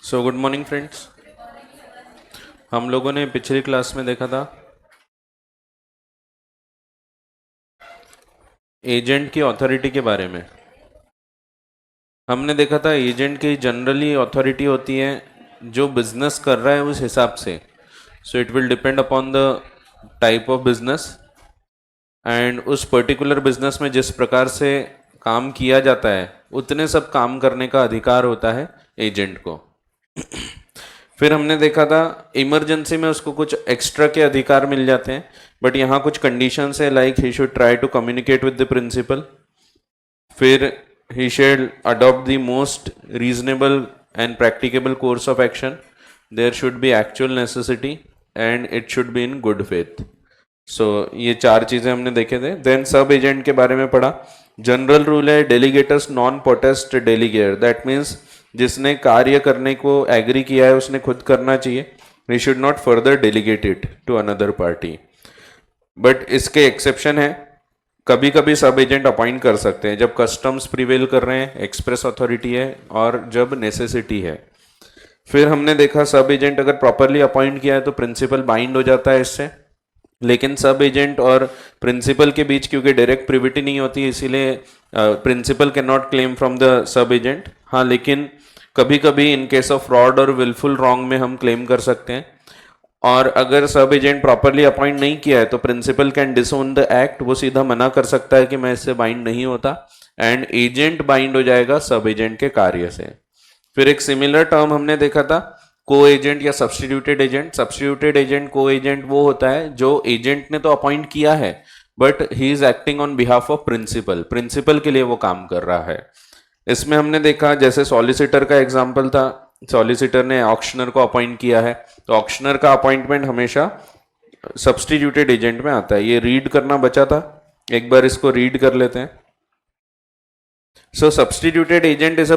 So good morning friends. हम लोगों ने पिछली क्लास में देखा था एजेंट की अथॉरिटी के बारे में। हमने देखा था एजेंट की जनरली अथॉरिटी होती है जो बिजनेस कर रहा है उस हिसाब से। So it will depend upon the type of business and उस पर्टिकुलर बिजनेस में जिस प्रकार से काम किया जाता है उतने सब काम करने का अधिकार होता है एजेंट को। फिर हमने देखा था इमरजेंसी में उसको कुछ एक्स्ट्रा के अधिकार मिल जाते हैं, बट यहाँ कुछ कंडीशंस है like he should try to communicate with the principal, फिर he should adopt the most reasonable and practicable course of action, there should be actual necessity and it should be in good faith. So ये चार चीज़ें हमने देखे थे। Then सब agent के बारे में पढ़ा। जनरल रूल है डेलीगेटर्स नॉन पोटेस्ट डेलीगेटर, दैट मीन्स जिसने कार्य करने को एग्री किया है उसने खुद करना चाहिए। We should not further delegate it to another party. But इसके एक्सेप्शन है, कभी कभी सब एजेंट अपॉइंट कर सकते हैं जब कस्टम्स प्रिवेल कर रहे हैं, एक्सप्रेस अथॉरिटी है और जब नेसेसिटी है। फिर हमने देखा सब एजेंट अगर प्रॉपरली अपॉइंट किया है तो प्रिंसिपल बाइंड हो जाता है इससे, लेकिन सब एजेंट और प्रिंसिपल के बीच क्योंकि डायरेक्ट प्रिविटी नहीं होती इसीलिए principal can not claim from the sub agent. हाँ, लेकिन कभी कभी इन केस ऑफ फ्रॉड और विलफुल रॉन्ग में हम क्लेम कर सकते हैं। और अगर सब एजेंट प्रॉपरली अपॉइंट नहीं किया है तो principal can disown the act, वो सीधा मना कर सकता है कि मैं इससे बाइंड नहीं होता, एंड एजेंट बाइंड हो जाएगा सब एजेंट के कार्य से। फिर एक सिमिलर टर्म हमने देखा था को एजेंट या सब्सटीट्यूटेड एजेंट। सब्सटीट्यूटेड एजेंट को एजेंट वो होता है जो एजेंट ने तो अपॉइंट किया है but he is acting on behalf of principal, principal के लिए वो काम कर रहा है। इसमें हमने देखा जैसे सॉलिसिटर का एग्जांपल था, सॉलिसिटर ने ऑक्शनर को अपॉइंट किया है तो ऑक्शनर का अपॉइंटमेंट हमेशा सब्सटीट्यूटेड एजेंट में आता है। ये रीड करना बचा था, एक बार इसको रीड कर लेते हैं। So substituted agent is a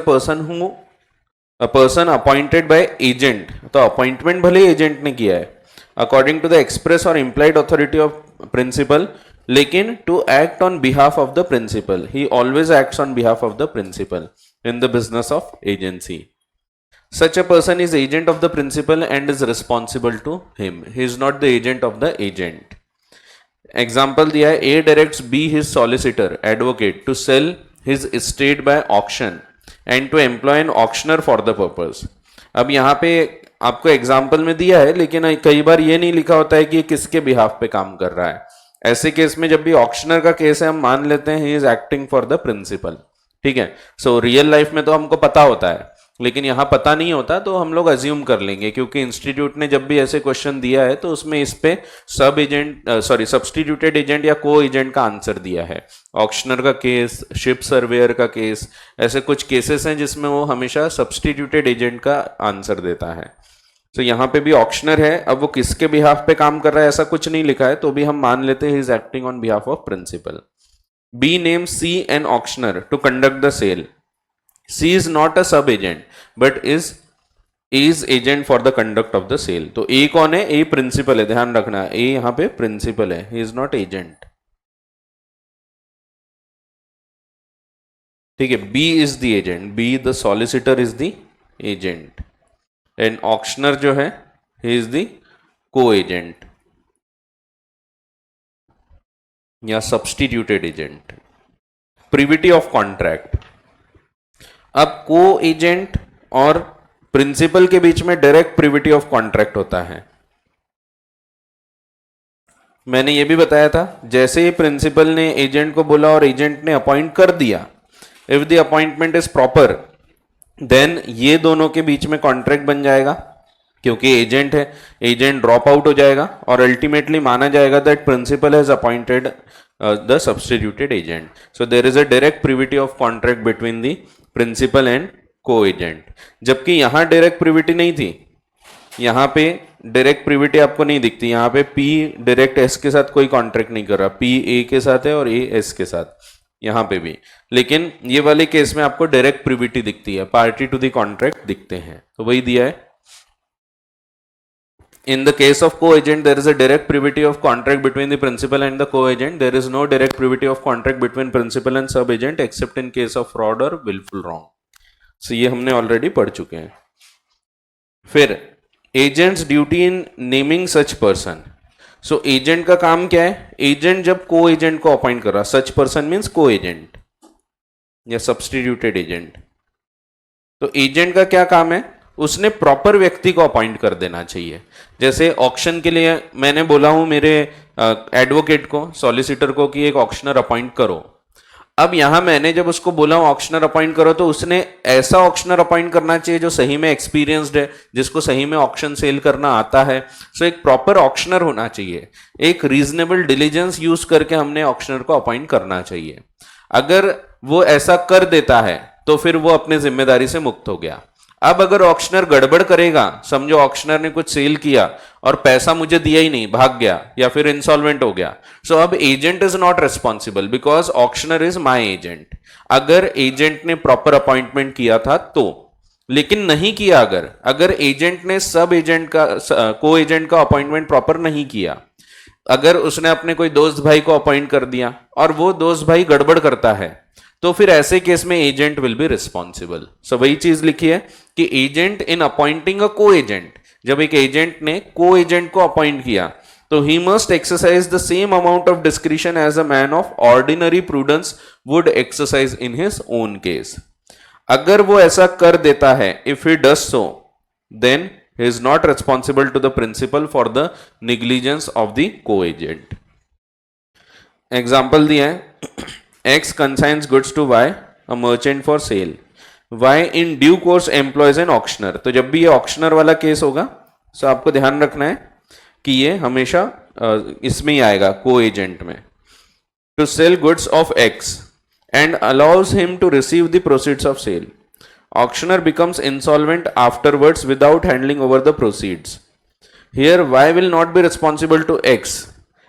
person appointed by agent, तो अपॉइंटमेंट भले एजेंट ने किया है अकॉर्डिंग टू द एक्सप्रेस और इम्प्लाइड अथॉरिटी ऑफ प्रिंसिपल, लेकिन to act on behalf of the principal, he always acts on behalf of the principal in the business of agency. Such a person is agent of the principal and is responsible to him. He is not the agent of the agent. Example दिया है A directs B his solicitor advocate to sell his estate by auction and to employ an auctioneer for the purpose. अब यहाँ पे आपको example में दिया है लेकिन कई बार ये नहीं लिखा होता है कि किसके बिहाफ पे काम कर रहा है। ऐसे केस में जब भी ऑक्शनर का केस है हम मान लेते हैं he is acting for the principal. ठीक है, सो रियल लाइफ में तो हमको पता होता है लेकिन यहाँ पता नहीं होता तो हम लोग अज्यूम कर लेंगे क्योंकि इंस्टीट्यूट ने जब भी ऐसे क्वेश्चन दिया है तो उसमें इस पे सब एजेंट सब्सटीट्यूटेड एजेंट या को एजेंट का आंसर दिया है। ऑक्शनर का केस, शिप सर्वेयर का केस, ऐसे कुछ केसेस हैं जिसमें वो हमेशा सब्सटीट्यूटेड एजेंट का आंसर देता है। तो यहाँ पे भी ऑक्शनर है, अब वो किसके बिहाफ पे काम कर रहा है ऐसा कुछ नहीं लिखा है तो भी हम मान लेते हैं he is acting on behalf of principal. B name C an auctioneer to conduct the sale. C is not a sub agent but is agent for the conduct of the sale। तो A कौन है? A principal है, ध्यान रखना A यहाँ पे principal है, he is not agent। ठीक है, B is the agent, B the solicitor is the agent and auctioneer जो है he is the co-agent या substituted agent। Privity of contract. अब को एजेंट और प्रिंसिपल के बीच में डायरेक्ट प्रिविटी ऑफ कॉन्ट्रैक्ट होता है। मैंने ये भी बताया था जैसे ही प्रिंसिपल ने एजेंट को बोला और एजेंट ने अपॉइंट कर दिया, if the appointment is proper then ये दोनों के बीच में कॉन्ट्रैक्ट बन जाएगा क्योंकि एजेंट है, एजेंट ड्रॉप आउट हो जाएगा और अल्टीमेटली माना जाएगा that principal has appointed the substituted agent. So there is a direct privity of contract between the principal and co agent. जबकि यहां डायरेक्ट प्रिविटी नहीं थी, यहां पे डायरेक्ट प्रिविटी आपको नहीं दिखती, यहां पे पी डायरेक्ट एस के साथ कोई कॉन्ट्रैक्ट नहीं कर रहा, पी ए के साथ है और ए एस के साथ यहां पे भी, लेकिन ये वाले केस में आपको डायरेक्ट प्रिविटी दिखती है, पार्टी टू द कॉन्ट्रैक्ट दिखते हैं, तो वही दिया है। In the case of co-agent, there is a direct privity of contract between the principal and the co-agent. There is no direct privity of contract between principal and sub-agent except in case of fraud or willful wrong. So ये हमने already पढ़ चुके हैं। फिर agents duty इन naming such person. सो agent का काम क्या है? एजेंट जब को एजेंट को अपॉइंट कर रहा, सच पर्सन मीन्स को एजेंट या सब्सटीट्यूटेड एजेंट, तो एजेंट का क्या काम है? उसने प्रॉपर व्यक्ति को अपॉइंट कर देना चाहिए। जैसे ऑक्शन के लिए मैंने बोला हूं मेरे एडवोकेट को, सॉलिसिटर को कि एक ऑक्शनर अपॉइंट करो। अब यहां मैंने जब उसको बोला हूं ऑक्शनर अपॉइंट करो, तो उसने ऐसा ऑक्शनर अपॉइंट करना चाहिए जो सही में एक्सपीरियंस्ड है, जिसको सही में ऑक्शन सेल करना आता है। सो एक प्रॉपर ऑक्शनर होना चाहिए, एक रीजनेबल डिलीजेंस यूज करके हमने ऑक्शनर को अपॉइंट करना चाहिए। अगर वो ऐसा कर देता है तो फिर वो अपने जिम्मेदारी से मुक्त हो गया। अब अगर ऑक्शनर गड़बड़ करेगा, समझो ऑक्शनर ने कुछ सेल किया और पैसा मुझे दिया ही नहीं, भाग गया या फिर इंसॉल्वेंट हो गया, सो अब agent is not responsible because auctioneer is my agent. अगर एजेंट ने प्रॉपर अपॉइंटमेंट किया था तो, लेकिन नहीं किया, अगर एजेंट ने सब एजेंट का को एजेंट का अपॉइंटमेंट प्रॉपर नहीं किया, अगर उसने अपने कोई दोस्त भाई को अपॉइंट कर दिया और वो दोस्त भाई गड़बड़ करता है, तो फिर ऐसे केस में एजेंट विल बी रिस्पॉन्सिबल। सो वही चीज लिखी है कि एजेंट इन अपॉइंटिंग अ को एजेंट, जब एक एजेंट ने को एजेंट को अपॉइंट किया तो he must exercise the same amount of discretion as a man of ordinary prudence would exercise in his own case. अगर वो ऐसा कर देता है, if he does so, then he is not responsible to the principal for the negligence of the co-agent. Example दिया है, X consigns goods to Y, a merchant for sale. Y in due course employs an auctioneer. तो जब भी ये auctioneer वाला case होगा, तो आपको ध्यान रखना है कि ये हमेशा इसमें ही आएगा, को एजेंट में। To sell goods of X and allows him to receive the proceeds of sale. Auctioneer becomes insolvent afterwards without handing over the proceeds. Here Y will not be responsible to X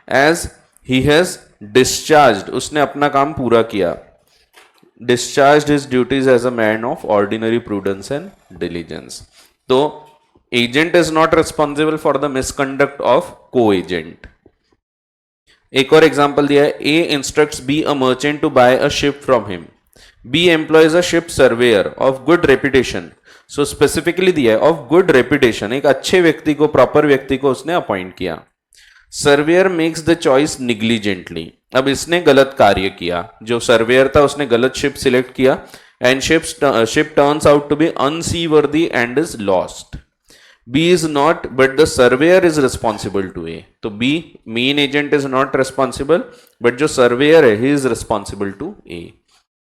as he has discharged, उसने अपना काम पूरा किया, discharged his duties as a man of ordinary prudence and diligence. तो agent is not responsible for the misconduct of co-agent. एक और example दिया है, A instructs B a merchant to buy a ship from him. B employs a ship surveyor of good reputation. So specifically दिया है of good reputation, एक अच्छे व्यक्ति को, प्रॉपर व्यक्ति को उसने अपॉइंट किया। सर्वेयर मेक्स द चॉइस निग्लिजेंटली, अब इसने गलत कार्य किया, जो सर्वेयर था उसने गलत शिप सिलेक्ट किया and ship turns out to be unseaworthy and is lost. B is not, but the surveyor is responsible to A. तो B main agent is not responsible, but जो सर्वेयर है he is responsible to A।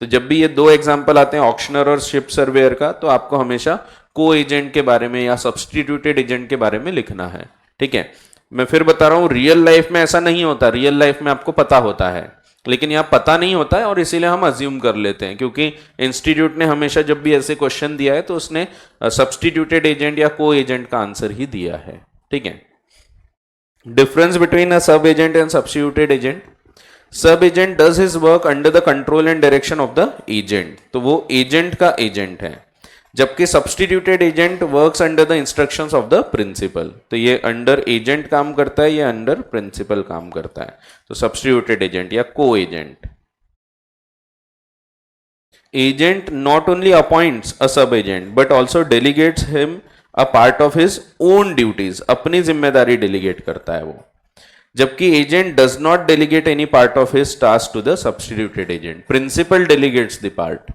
तो जब भी ये दो example आते हैं ऑक्शनर और शिप सर्वेयर का, तो आपको हमेशा को एजेंट के बारे में या सब्सटीट्यूटेड एजेंट के बारे में लिखना है। ठीक है, मैं फिर बता रहा हूं, रियल लाइफ में ऐसा नहीं होता, रियल लाइफ में आपको पता होता है, लेकिन यहाँ पता नहीं होता है और इसीलिए हम अज्यूम कर लेते हैं, क्योंकि इंस्टीट्यूट ने हमेशा जब भी ऐसे क्वेश्चन दिया है तो उसने सब्सटीट्यूटेड एजेंट या को एजेंट का आंसर ही दिया है। ठीक है, difference between a sub agent and substituted agent. Sub agent does his work under the control and direction of the agent, तो वो एजेंट का एजेंट है, जबकि substituted agent works under the instructions of the principal. तो ये under agent काम करता है, ये अंडर प्रिंसिपल काम करता है। तो सब्सटीट्यूटेड एजेंट या co agent. Agent not only appoints a sub agent but also delegates him a part of his own duties, अपनी जिम्मेदारी डेलीगेट करता है वो, जबकि agent does not delegate any part of his task to the substituted agent. Principal delegates the part.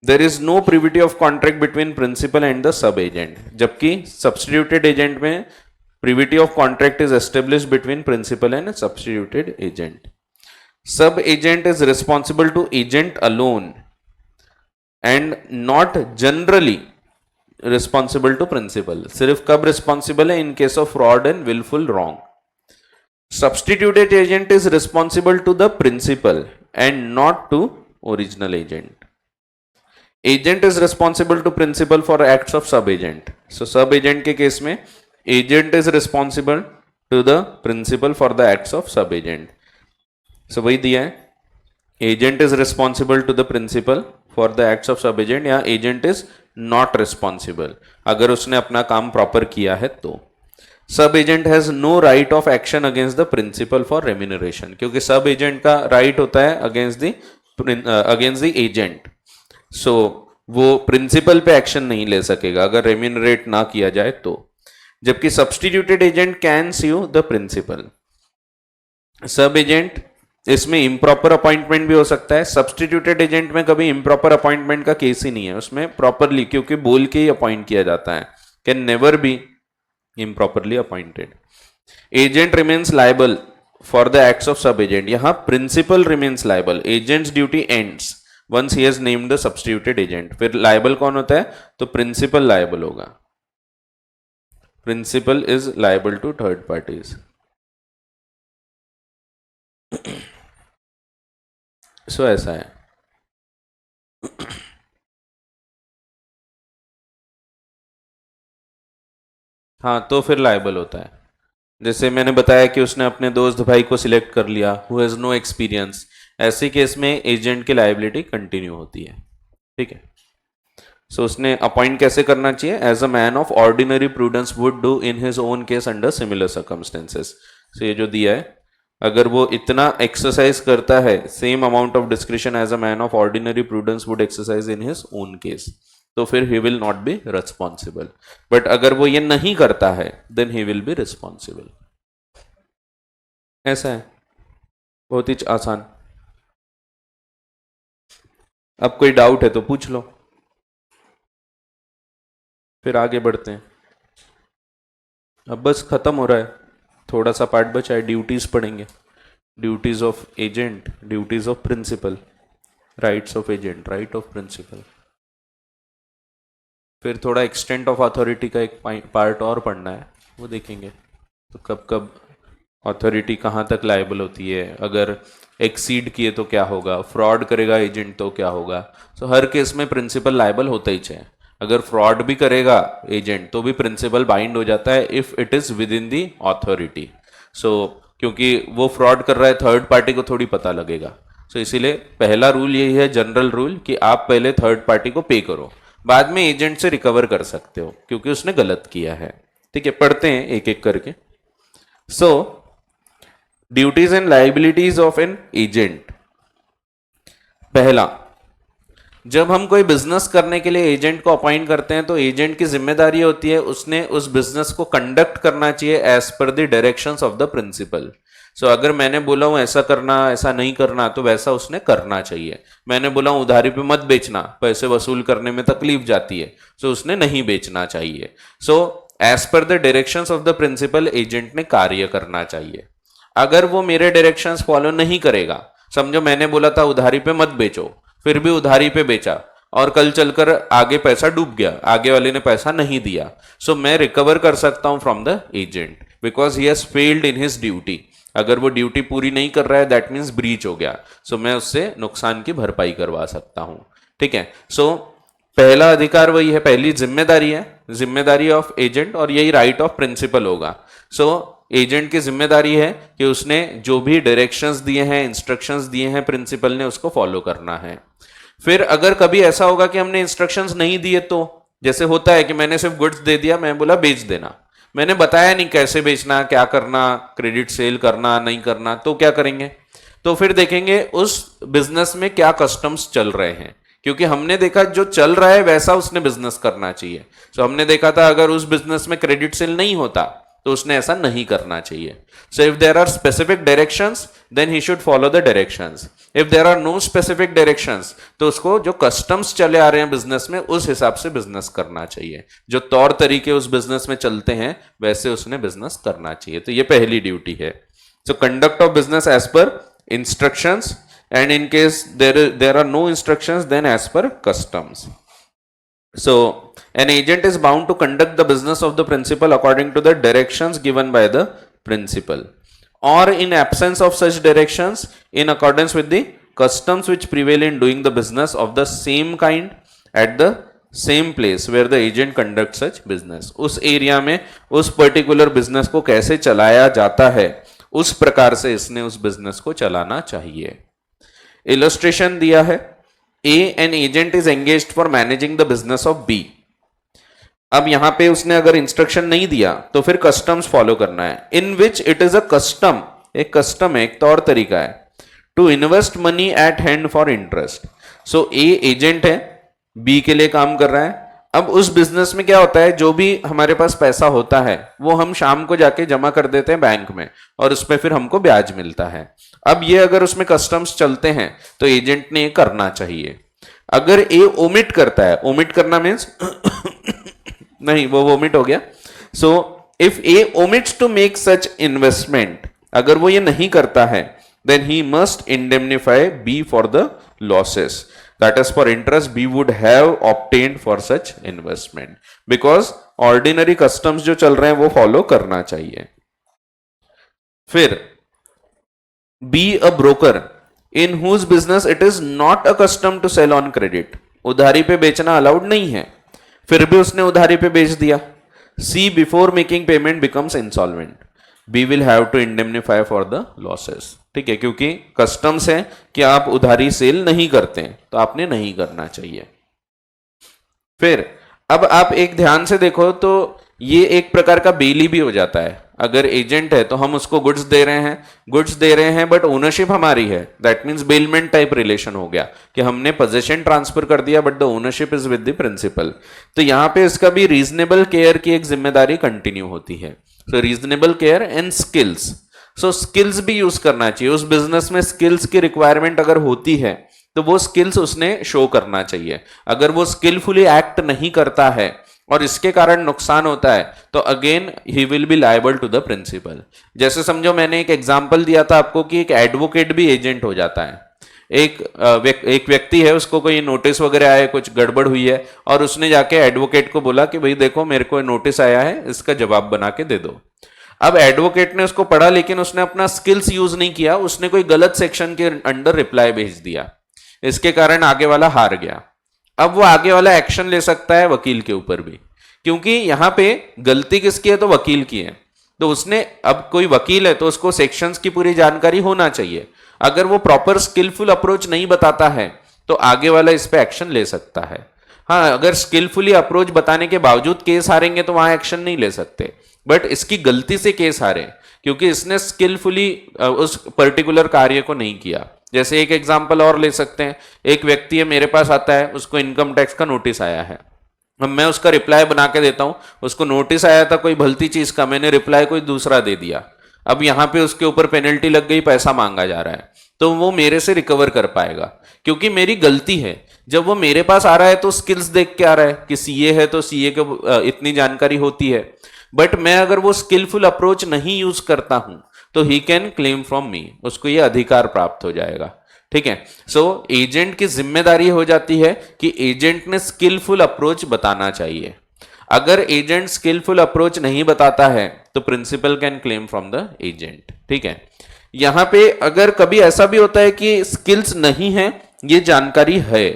There is no privity of contract between principal and the sub agent, जबकि substituted agent में privity of contract is established between principal and substituted agent. Sub agent is responsible to agent alone and not generally responsible to principal. सिर्फ कब responsible है? In case of fraud and wilful wrong. Substituted agent is responsible to the principal and not to original agent. Agent is responsible to principal for acts of sub-agent. So sub-agent के case में agent is responsible to the principal for the acts of sub-agent. So वही दिया है, agent is responsible to the principal for the acts of sub-agent, या agent is not responsible अगर उसने अपना काम प्रॉपर किया है तो। Sub agent has no right of action against the principal for remuneration, क्योंकि सब एजेंट का राइट होता है अगेंस्ट द एजेंट। सो वो प्रिंसिपल पे एक्शन नहीं ले सकेगा अगर रेम्यूनरेट ना किया जाए तो, जबकि substituted agent can sue the principal. Sub agent, इसमें इम्प्रॉपर अपॉइंटमेंट भी हो सकता है। सब्सटीट्यूटेड एजेंट में कभी इम्प्रॉपर अपॉइंटमेंट का केस ही नहीं है, उसमें प्रॉपरली क्योंकि बोल के ही अपॉइंट किया जाता है, can never be improperly appointed. Agent remains liable for the acts of sub agent, यहां principal remains liable, agent's duty ends once he has named the substituted agent. फिर लायबल कौन होता है, तो प्रिंसिपल लायबल होगा। Principal is liable to third parties. So ऐसा है। हाँ, तो फिर लायबल होता है। जैसे मैंने बताया कि उसने अपने दोस्त भाई को सिलेक्ट कर लिया हु हैज नो एक्सपीरियंस, ऐसे केस में एजेंट की लायबिलिटी कंटिन्यू होती है। ठीक है, सो उसने अपॉइंट कैसे करना चाहिए, as a man of ordinary prudence would do in his own case under similar circumstances. So ये जो दिया है, अगर वो इतना एक्सरसाइज करता है, same amount of discretion as a man of ordinary prudence would exercise in his own case, तो फिर he will not be responsible. But अगर वो ये नहीं करता है then he will be responsible. ऐसा है, बहुत ही आसान। अब कोई डाउट है तो पूछ लो, फिर आगे बढ़ते हैं। अब बस खत्म हो रहा है, थोड़ा सा पार्ट बचा है, ड्यूटीज पढ़ेंगे। Duties of agent, duties of principal, rights of agent, right of principal, फिर थोड़ा एक्सटेंट ऑफ अथॉरिटी का एक पार्ट और पढ़ना है, वो देखेंगे। तो कब कब अथॉरिटी कहाँ तक लायबल होती है, अगर एक्सीड किए तो क्या होगा, फ्रॉड करेगा एजेंट तो क्या होगा। सो हर केस में प्रिंसिपल लायबल होता ही चाहिए। अगर फ्रॉड भी करेगा एजेंट तो भी प्रिंसिपल बाइंड हो जाता है if it is within the authority. So क्योंकि वो फ्रॉड कर रहा है, थर्ड पार्टी को थोड़ी पता लगेगा। सो इसीलिए पहला रूल यही है, जनरल रूल, कि आप पहले थर्ड पार्टी को पे करो, बाद में एजेंट से रिकवर कर सकते हो क्योंकि उसने गलत किया है। ठीक है, पढ़ते हैं एक एक करके। So duties and liabilities of an agent. पहला, जब हम कोई बिजनेस करने के लिए एजेंट को अपॉइंट करते हैं तो एजेंट की जिम्मेदारी होती है उसने उस बिजनेस को कंडक्ट करना चाहिए as per the directions of the principal. So अगर मैंने बोला हूं ऐसा करना, ऐसा नहीं करना, तो वैसा उसने करना चाहिए। मैंने बोला हूं उधारी पे मत बेचना, पैसे वसूल करने में तकलीफ जाती है, सो उसने नहीं बेचना चाहिए। So as per the directions of the principal agent ने कार्य करना चाहिए। अगर वो मेरे डायरेक्शंस फॉलो नहीं करेगा, समझो मैंने बोला था उधारी पे मत बेचो, फिर भी उधारी पे बेचा और कल चलकर आगे पैसा डूब गया, आगे वाले ने पैसा नहीं दिया, सो मैं रिकवर कर सकता हूं from the agent because he has failed in his duty. अगर वो ड्यूटी पूरी नहीं कर रहा है दैट मीन्स ब्रीच हो गया, सो मैं उससे नुकसान की भरपाई करवा सकता हूं। ठीक है, सो पहला अधिकार वही है, पहली जिम्मेदारी है, जिम्मेदारी ऑफ एजेंट, और यही राइट ऑफ प्रिंसिपल होगा। सो एजेंट की जिम्मेदारी है कि उसने जो भी डायरेक्शंस दिए हैं, इंस्ट्रक्शंस दिए हैं प्रिंसिपल ने, उसको फॉलो करना है। फिर अगर कभी ऐसा होगा कि हमने इंस्ट्रक्शंस नहीं दिए, तो जैसे होता है कि मैंने सिर्फ गुड्स दे दिया, मैं बोला बेच देना, मैंने बताया नहीं कैसे बेचना, क्या करना, क्रेडिट सेल करना नहीं करना, तो क्या करेंगे, तो फिर देखेंगे उस बिजनेस में क्या कस्टम्स चल रहे हैं, क्योंकि हमने देखा जो चल रहा है वैसा उसने बिजनेस करना चाहिए। सो हमने देखा था अगर उस बिजनेस में क्रेडिट सेल नहीं होता तो उसने ऐसा नहीं करना चाहिए। So if there are specific directions then he should follow the directions. If there are no specific directions तो उसको जो कस्टम्स चले आ रहे हैं बिजनेस में उस हिसाब से बिजनेस करना चाहिए, जो तौर तरीके उस बिजनेस में चलते हैं वैसे उसने बिजनेस करना चाहिए। तो ये पहली ड्यूटी है। So conduct of business as per instructions, and in case there are no instructions then as per customs. So an agent is bound to conduct the business of the principal according to the directions given by the principal, or in absence of such directions in accordance with the customs which prevail in doing the business of the same kind at the same place where the agent conducts such business. उस area में उस particular business को कैसे चलाया जाता है उस प्रकार से इसने उस बिजनेस को चलाना चाहिए। इलस्ट्रेशन दिया है, A an agent is engaged for managing the business of B. अब यहां पे उसने अगर इंस्ट्रक्शन नहीं दिया तो फिर कस्टम्स फॉलो करना है, in which it is a custom, एक कस्टम है, एक तौर तरीका है, to invest money at hand for interest. So A agent है, बी के लिए काम कर रहा है। अब उस बिजनेस में क्या होता है, जो भी हमारे पास पैसा होता है वो हम शाम को जाके जमा कर देते हैं बैंक में, और उसमें फिर हमको ब्याज मिलता है। अब ये अगर उसमें कस्टम्स चलते हैं तो एजेंट ने ये करना चाहिए। अगर ए ओमिट करता है, ओमिट करना मीन्स नहीं, वो ओमिट हो गया। So if A omits to make such investment, अगर वो ये नहीं करता है, then he must indemnify B for the losses that is for interest B would have obtained for such investment, because ordinary customs जो चल रहे हैं वो फॉलो करना चाहिए। फिर be a broker in whose business it is not accustomed to sell on credit, उधारी पे बेचना अलाउड नहीं है, फिर भी उसने उधारी पे बेच दिया। C before making payment becomes insolvent, B will have to indemnify for the losses. ठीक है, क्योंकि कस्टम्स है कि आप उधारी सेल नहीं करते हैं, तो आपने नहीं करना चाहिए। फिर अब आप एक ध्यान से देखो तो ये एक प्रकार का बेली भी हो जाता है। अगर एजेंट है तो हम उसको गुड्स दे रहे हैं बट ओनरशिप हमारी है, that means bailment type relation हो गया कि हमने पोजीशन ट्रांसफर कर दिया but the ownership is with the principal. तो यहां पे इसका भी रीजनेबल केयर की एक जिम्मेदारी कंटिन्यू होती है। So reasonable care and skills, so skills भी यूज करना चाहिए। उस बिजनेस में स्किल्स की रिक्वायरमेंट अगर होती है तो वो स्किल्स उसने शो करना चाहिए। अगर वो स्किलफुली एक्ट नहीं करता है और इसके कारण नुकसान होता है तो again he will be liable to the principal. जैसे समझो मैंने एक एग्जांपल दिया था आपको कि एक एडवोकेट भी एजेंट हो जाता है। एक व्यक्ति है, उसको कोई नोटिस वगैरह आया, कुछ गड़बड़ हुई है और उसने जाके एडवोकेट को बोला कि भाई देखो मेरे को नोटिस आया है, इसका जवाब बना के दे दो। अब एडवोकेट ने उसको पढ़ा लेकिन उसने अपना स्किल्स यूज नहीं किया, उसने कोई गलत सेक्शन के अंडर रिप्लाई भेज दिया, इसके कारण आगे वाला हार गया। अब वो आगे वाला एक्शन ले सकता है वकील के ऊपर भी, क्योंकि यहां पे गलती किसकी है तो वकील की है। तो उसने, अब कोई वकील है तो उसको सेक्शंस की पूरी जानकारी होना चाहिए। अगर वो प्रॉपर स्किलफुल अप्रोच नहीं बताता है तो आगे वाला इस पे एक्शन ले सकता है। हाँ, अगर स्किलफुली अप्रोच बताने के बावजूद केस हारेंगे तो वहां एक्शन नहीं ले सकते, बट इसकी गलती से केस हारे क्योंकि इसने स्किलफुली उस पर्टिकुलर कार्य को नहीं किया। जैसे एक एग्जांपल और ले सकते हैं, एक व्यक्ति है मेरे पास आता है, उसको इनकम टैक्स का नोटिस आया है। अब मैं उसका रिप्लाई बना के देता हूं, उसको नोटिस आया था कोई भलती चीज का, मैंने रिप्लाई कोई दूसरा दे दिया। अब यहां पे उसके ऊपर पेनल्टी लग गई, पैसा मांगा जा रहा है, तो वो मेरे से रिकवर कर पाएगा क्योंकि मेरी गलती है। जब वो मेरे पास आ रहा है तो स्किल्स देख के आ रहा है कि सीए है तो सीए को इतनी जानकारी होती है, बट मैं अगर वो स्किलफुल अप्रोच नहीं यूज करता हूं तो he can claim from me, उसको ये अधिकार प्राप्त हो जाएगा। ठीक है, सो एजेंट की जिम्मेदारी हो जाती है कि एजेंट ने स्किलफुल अप्रोच बताना चाहिए। अगर एजेंट स्किलफुल अप्रोच नहीं बताता है तो principal can claim from the agent. ठीक है, यहां पे अगर कभी ऐसा भी होता है कि स्किल्स नहीं है, ये जानकारी है,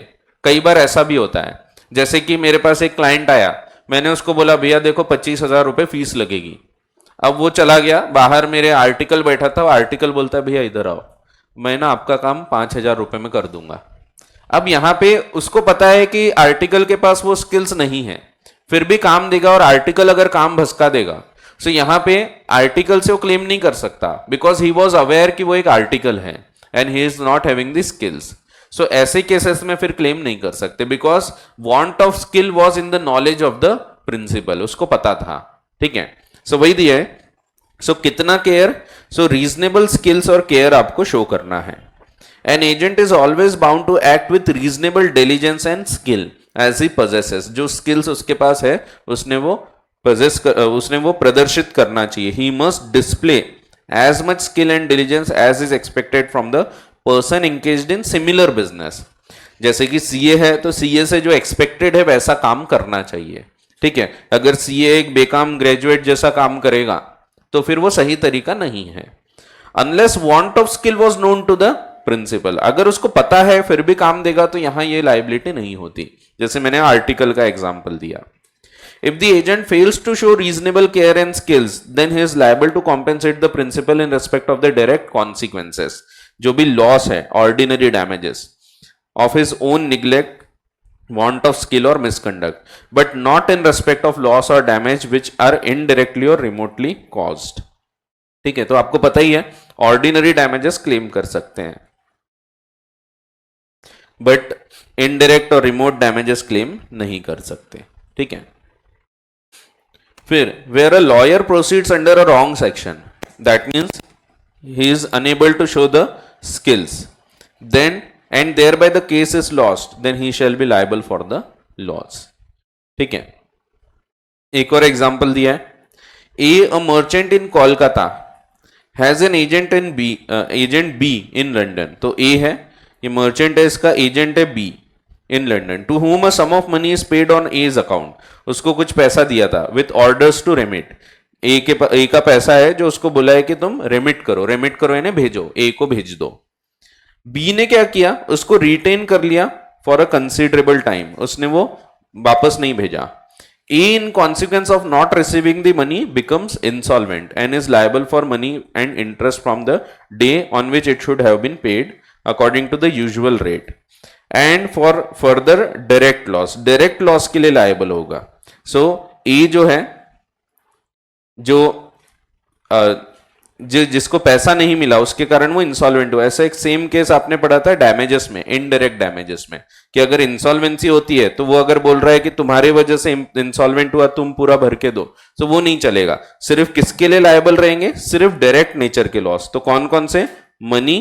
कई बार ऐसा भी होता है। जैसे कि मेरे पास एक क्लाइंट आया, मैंने उसको बोला भैया देखो 25,000 रुपए फीस लगेगी। अब वो चला गया बाहर, मेरे आर्टिकल बैठा था, आर्टिकल बोलता है भैया इधर आओ, मैं ना आपका काम 5,000 रुपए में कर दूंगा। अब यहां पे उसको पता है कि आर्टिकल के पास वो स्किल्स नहीं है, फिर भी काम देगा, और आर्टिकल अगर काम भसका देगा, सो यहां पे आर्टिकल से वो क्लेम नहीं कर सकता बिकॉज ही वॉज अवेयर कि वो एक आर्टिकल है and he is not having the skills. So ऐसे केसेस में फिर क्लेम नहीं कर सकते because want of skill was in the knowledge of the principal, उसको पता था। ठीक है, सो वही दिया है। सो कितना केयर, सो रीजनेबल स्किल्स और केयर आपको शो करना है। An agent is always bound to act with reasonable diligence and skill as he possesses, जो स्किल्स उसके पास है उसने वो प्रदर्शित करना चाहिए। He must display as much skill and diligence as is expected from the person engaged in similar business. जैसे कि सीए है तो सीए से जो एक्सपेक्टेड है वैसा काम करना चाहिए। ठीक है, अगर सीए एक बेकाम ग्रेजुएट जैसा काम करेगा तो फिर वो सही तरीका नहीं है। Unless want of skill was known to the principal, अगर उसको पता है फिर भी काम देगा तो यहां ये लायबिलिटी नहीं होती, जैसे मैंने आर्टिकल का एग्जांपल दिया। If the agent fails to show reasonable care and skills then he is liable to compensate the principal in respect of the direct consequences, जो भी लॉस है, ordinary damages of his own neglect, want of skill or misconduct, but not in respect of loss or damage which are indirectly or remotely caused। ठीक है, तो आपको पता ही है ordinary damages claim कर सकते हैं, बट इनडायरेक्ट और रिमोट डैमेजेस क्लेम नहीं कर सकते, ठीक है। फिर where a lawyer proceeds under a wrong section, that means he is unable to show the skills, then and thereby the case is lost, then he shall be liable for the loss, ठीक है। एक और example दिया है, a merchant in Kolkata has an agent B in London. तो A है, ये merchant है, इसका एजेंट है B in London, to whom a sum of money is paid on A's account, उसको कुछ पैसा दिया था, with orders to remit, A का पैसा है जो उसको बोला है कि तुम रेमिट करो यानी भेजो, ए को भेज दो। बी ने क्या किया, उसको रिटेन कर लिया फॉर अ कंसिडरेबल टाइम, उसने वो वापस नहीं भेजा। A in consequence of not receiving the money becomes insolvent and is liable for money and interest from the day on which it should have been paid according to the usual rate and for further direct loss के लिए liable होगा। So A जो है, जो जिसको पैसा नहीं मिला उसके कारण वो इंसॉल्वेंट हुआ, ऐसा एक सेम केस आपने पढ़ा था डैमेजेस में, इनडायरेक्ट डैमेजेस में, कि अगर इंसॉल्वेंसी होती है तो वो अगर बोल रहा है कि तुम्हारी वजह से इंसॉल्वेंट हुआ, तुम पूरा भर के दो, तो वो नहीं चलेगा। सिर्फ किसके लिए लायबल रहेंगे, सिर्फ डायरेक्ट नेचर के लॉस। तो कौन कौन से, money,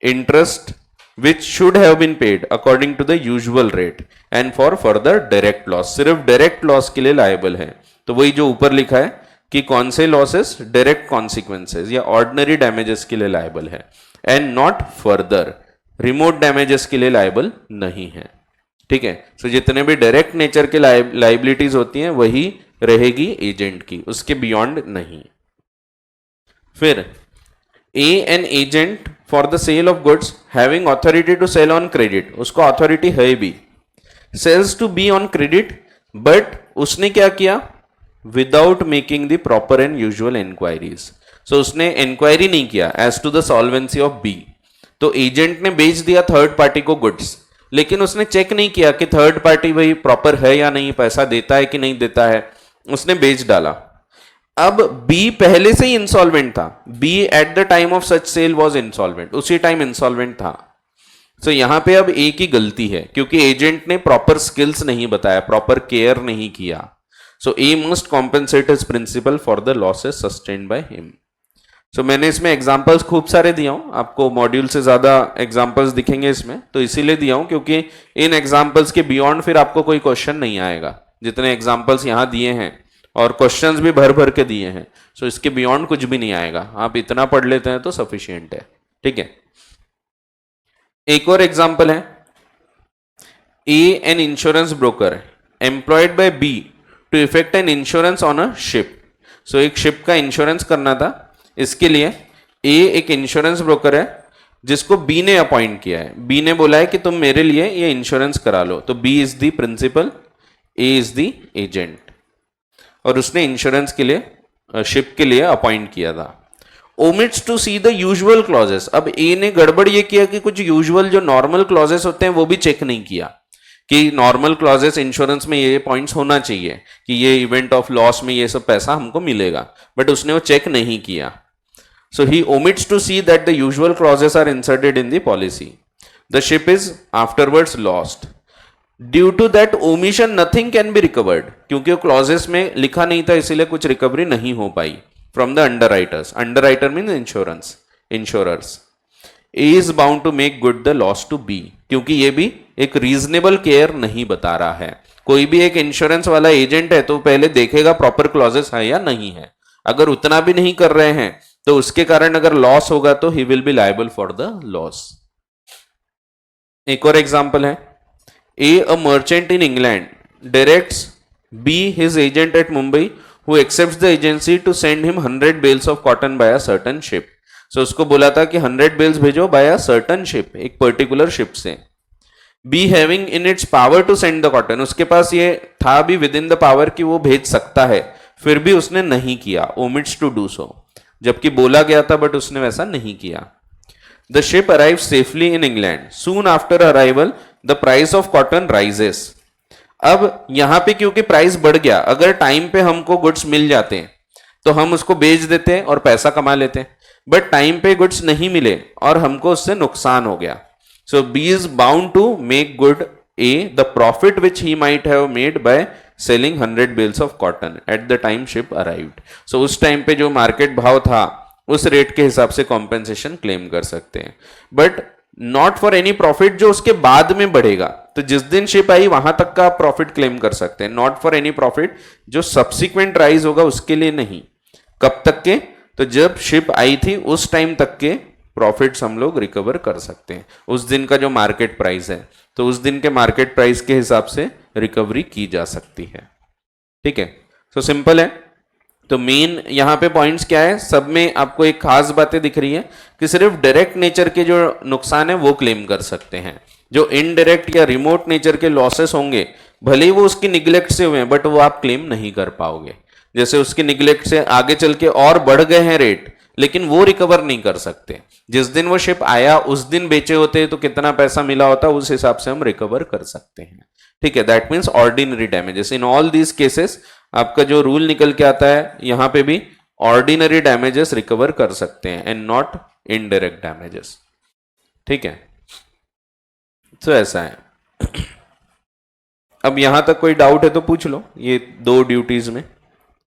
interest which should have been paid according to the usual rate and for further direct loss, सिर्फ डायरेक्ट लॉस के लिए लायबल है। तो वही जो ऊपर लिखा है कि कौन से लॉसेस डायरेक्ट कॉन्सिक्वेंसेस या ऑर्डिनरी डैमेजेस के लिए लायबल है, and not further remote damages के लिए लायबल नहीं है, ठीक है। सो जितने भी डायरेक्ट नेचर के लाइबिलिटीज होती हैं वही रहेगी एजेंट की, उसके बियॉन्ड नहीं। फिर an agent for the sale of goods having authority to sell on credit, उसको अथॉरिटी है भी, sales to be on credit, but उसने क्या किया, without making the proper and usual inquiries. So उसने इंक्वायरी नहीं किया as to the solvency of B. तो एजेंट ने बेच दिया थर्ड पार्टी को गुड्स, लेकिन उसने चेक नहीं किया कि थर्ड पार्टी भाई प्रॉपर है या नहीं, पैसा देता है कि नहीं देता है, उसने बेच डाला। अब बी पहले से ही इंसॉल्वेंट था, B at the time of such sale was insolvent, उसी टाइम इंसॉल्वेंट था। सो यहां पे अब ए की गलती है क्योंकि एजेंट ने प्रॉपर स्किल्स नहीं बताया, प्रॉपर केयर नहीं किया। So A must compensate his principal for the losses sustained by him. So मैंने इसमें एग्जांपल्स खूब सारे दिया हूं, आपको मॉड्यूल से ज्यादा एग्जांपल्स दिखेंगे इसमें, तो इसीलिए दिया हूं क्योंकि इन एग्जांपल्स के बियॉन्ड फिर आपको कोई क्वेश्चन नहीं आएगा। जितने एग्जांपल्स यहां दिए हैं और क्वेश्चंस भी भर भर के दिए हैं, सो इसके बियॉन्ड कुछ भी नहीं आएगा, आप इतना पढ़ लेते हैं तो सफिशियंट है, ठीक है। एक और एग्जांपल है, A an insurance broker employed by B to effect an insurance on a ship. So एक शिप का इंश्योरेंस करना था, इसके लिए ए एक इंश्योरेंस ब्रोकर है जिसको बी ने अपॉइंट किया है। बी ने बोला है कि तुम मेरे लिए ये इंश्योरेंस करा लो, तो B is the principal, A is the agent, और उसने इंश्योरेंस के लिए शिप के लिए अपॉइंट किया था। Omits to see the usual clauses, अब ए ने गड़बड़ ये किया कि कुछ यूजुअल जो नॉर्मल क्लॉजेस होते हैं वो भी चेक नहीं किया कि नॉर्मल क्लॉजेस इंश्योरेंस में ये पॉइंट्स होना चाहिए कि ये इवेंट ऑफ लॉस में ये सब पैसा हमको मिलेगा, बट उसने वो चेक नहीं किया। So he omits to see that the usual clauses are inserted in the policy, the ship is afterwards lost, due to that omission nothing can be recovered, क्योंकि वो क्लॉजेस में लिखा नहीं था इसीलिए कुछ रिकवरी नहीं हो पाई from the underwriters. Underwriter mean insurance, insurers. A is bound to make good the loss to B, क्योंकि ये भी एक रीजनेबल केयर नहीं बता रहा है। कोई भी एक इंश्योरेंस वाला एजेंट है तो पहले देखेगा प्रॉपर क्लॉजेस है या नहीं है, अगर उतना भी नहीं कर रहे हैं तो उसके कारण अगर लॉस होगा तो he will be liable for the loss. एक और एग्जांपल है, A a merchant in England directs B his agent at Mumbai who accepts the agency to send him 100 bales of cotton by a certain ship. So उसको बोला था कि 100 bales भेजो by a certain ship, एक particular ship से। B having in its power to send the cotton, उसके पास ये था भी विद इन द पावर कि वो भेज सकता है, फिर भी उसने नहीं किया, ओमिट्स टू डू सो, जबकि बोला गया था बट उसने वैसा नहीं किया। The ship arrive safely in England, soon after arrival the price of cotton rises. अब यहां पे क्योंकि प्राइस बढ़ गया, अगर टाइम पे हमको गुड्स मिल जाते हैं तो हम उसको बेच देते हैं और पैसा कमा लेते हैं, बट टाइम पे गुड्स नहीं मिले और हमको उससे नुकसान हो गया। So B is bound to make good A the profit which he might have made by selling 100 bales of cotton at the time ship arrived. So उस टाइम पे जो मार्केट भाव था उस रेट के हिसाब से कॉम्पेंसेशन क्लेम कर सकते हैं, but not for any profit जो उसके बाद में बढ़ेगा. तो जिस दिन शिप आई वहां तक का प्रॉफिट क्लेम कर सकते हैं, नॉट फॉर एनी प्रॉफिट जो सब्सिक्वेंट राइज होगा उसके लिए नहीं. कब तक के? तो जब शिप आई थी उस टाइम तक के प्रॉफिट्स हम लोग रिकवर कर सकते हैं. उस दिन का जो मार्केट प्राइस है तो उस दिन के मार्केट प्राइस के हिसाब से रिकवरी की जा सकती है. ठीक है, सो सिंपल है. तो मेन यहां पे पॉइंट्स क्या है, सब में आपको एक खास बातें दिख रही है कि सिर्फ डायरेक्ट नेचर के जो नुकसान है वो क्लेम कर सकते हैं. जो इनडायरेक्ट या रिमोट नेचर के लॉसेस होंगे भले ही वो उसकी निग्लेक्ट से हुए हैं बट वो आप क्लेम नहीं कर पाओगे. जैसे उसकी निग्लेक्ट से आगे चल के और बढ़ गए हैं रेट, लेकिन वो रिकवर नहीं कर सकते. जिस दिन वो शिप आया उस दिन बेचे होते तो कितना पैसा मिला होता उस हिसाब से हम रिकवर कर सकते हैं. ठीक है, that means ordinary damages. In all these cases आपका जो रूल निकल के आता है यहां पे भी ऑर्डिनरी डैमेजेस रिकवर कर सकते हैं एंड नॉट इनडायरेक्ट डैमेजेस. ठीक है, तो ऐसा है. अब यहां तक कोई डाउट है तो पूछ लो. ये दो ड्यूटीज में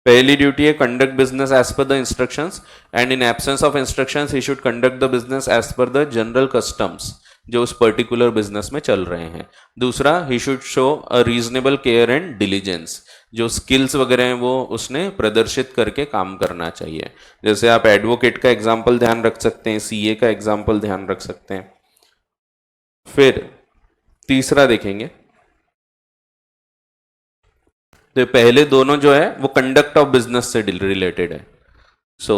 पहली ड्यूटी है conduct business as per the instructions and in absence of instructions he should conduct the business as per the general customs जो उस पर्टिकुलर बिजनेस में चल रहे हैं. दूसरा he should show a reasonable care and diligence. जो skills वगैरह हैं वो उसने प्रदर्शित करके काम करना चाहिए. जैसे आप एडवोकेट का एग्जाम्पल ध्यान रख सकते हैं, सीए का एग्जाम्पल ध्यान रख सकते हैं. फिर तीसरा देखेंगे तो पहले दोनों जो है वो कंडक्ट ऑफ बिजनेस से रिलेटेड है. सो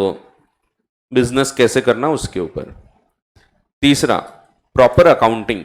बिजनेस कैसे करना उसके ऊपर. तीसरा प्रॉपर अकाउंटिंग.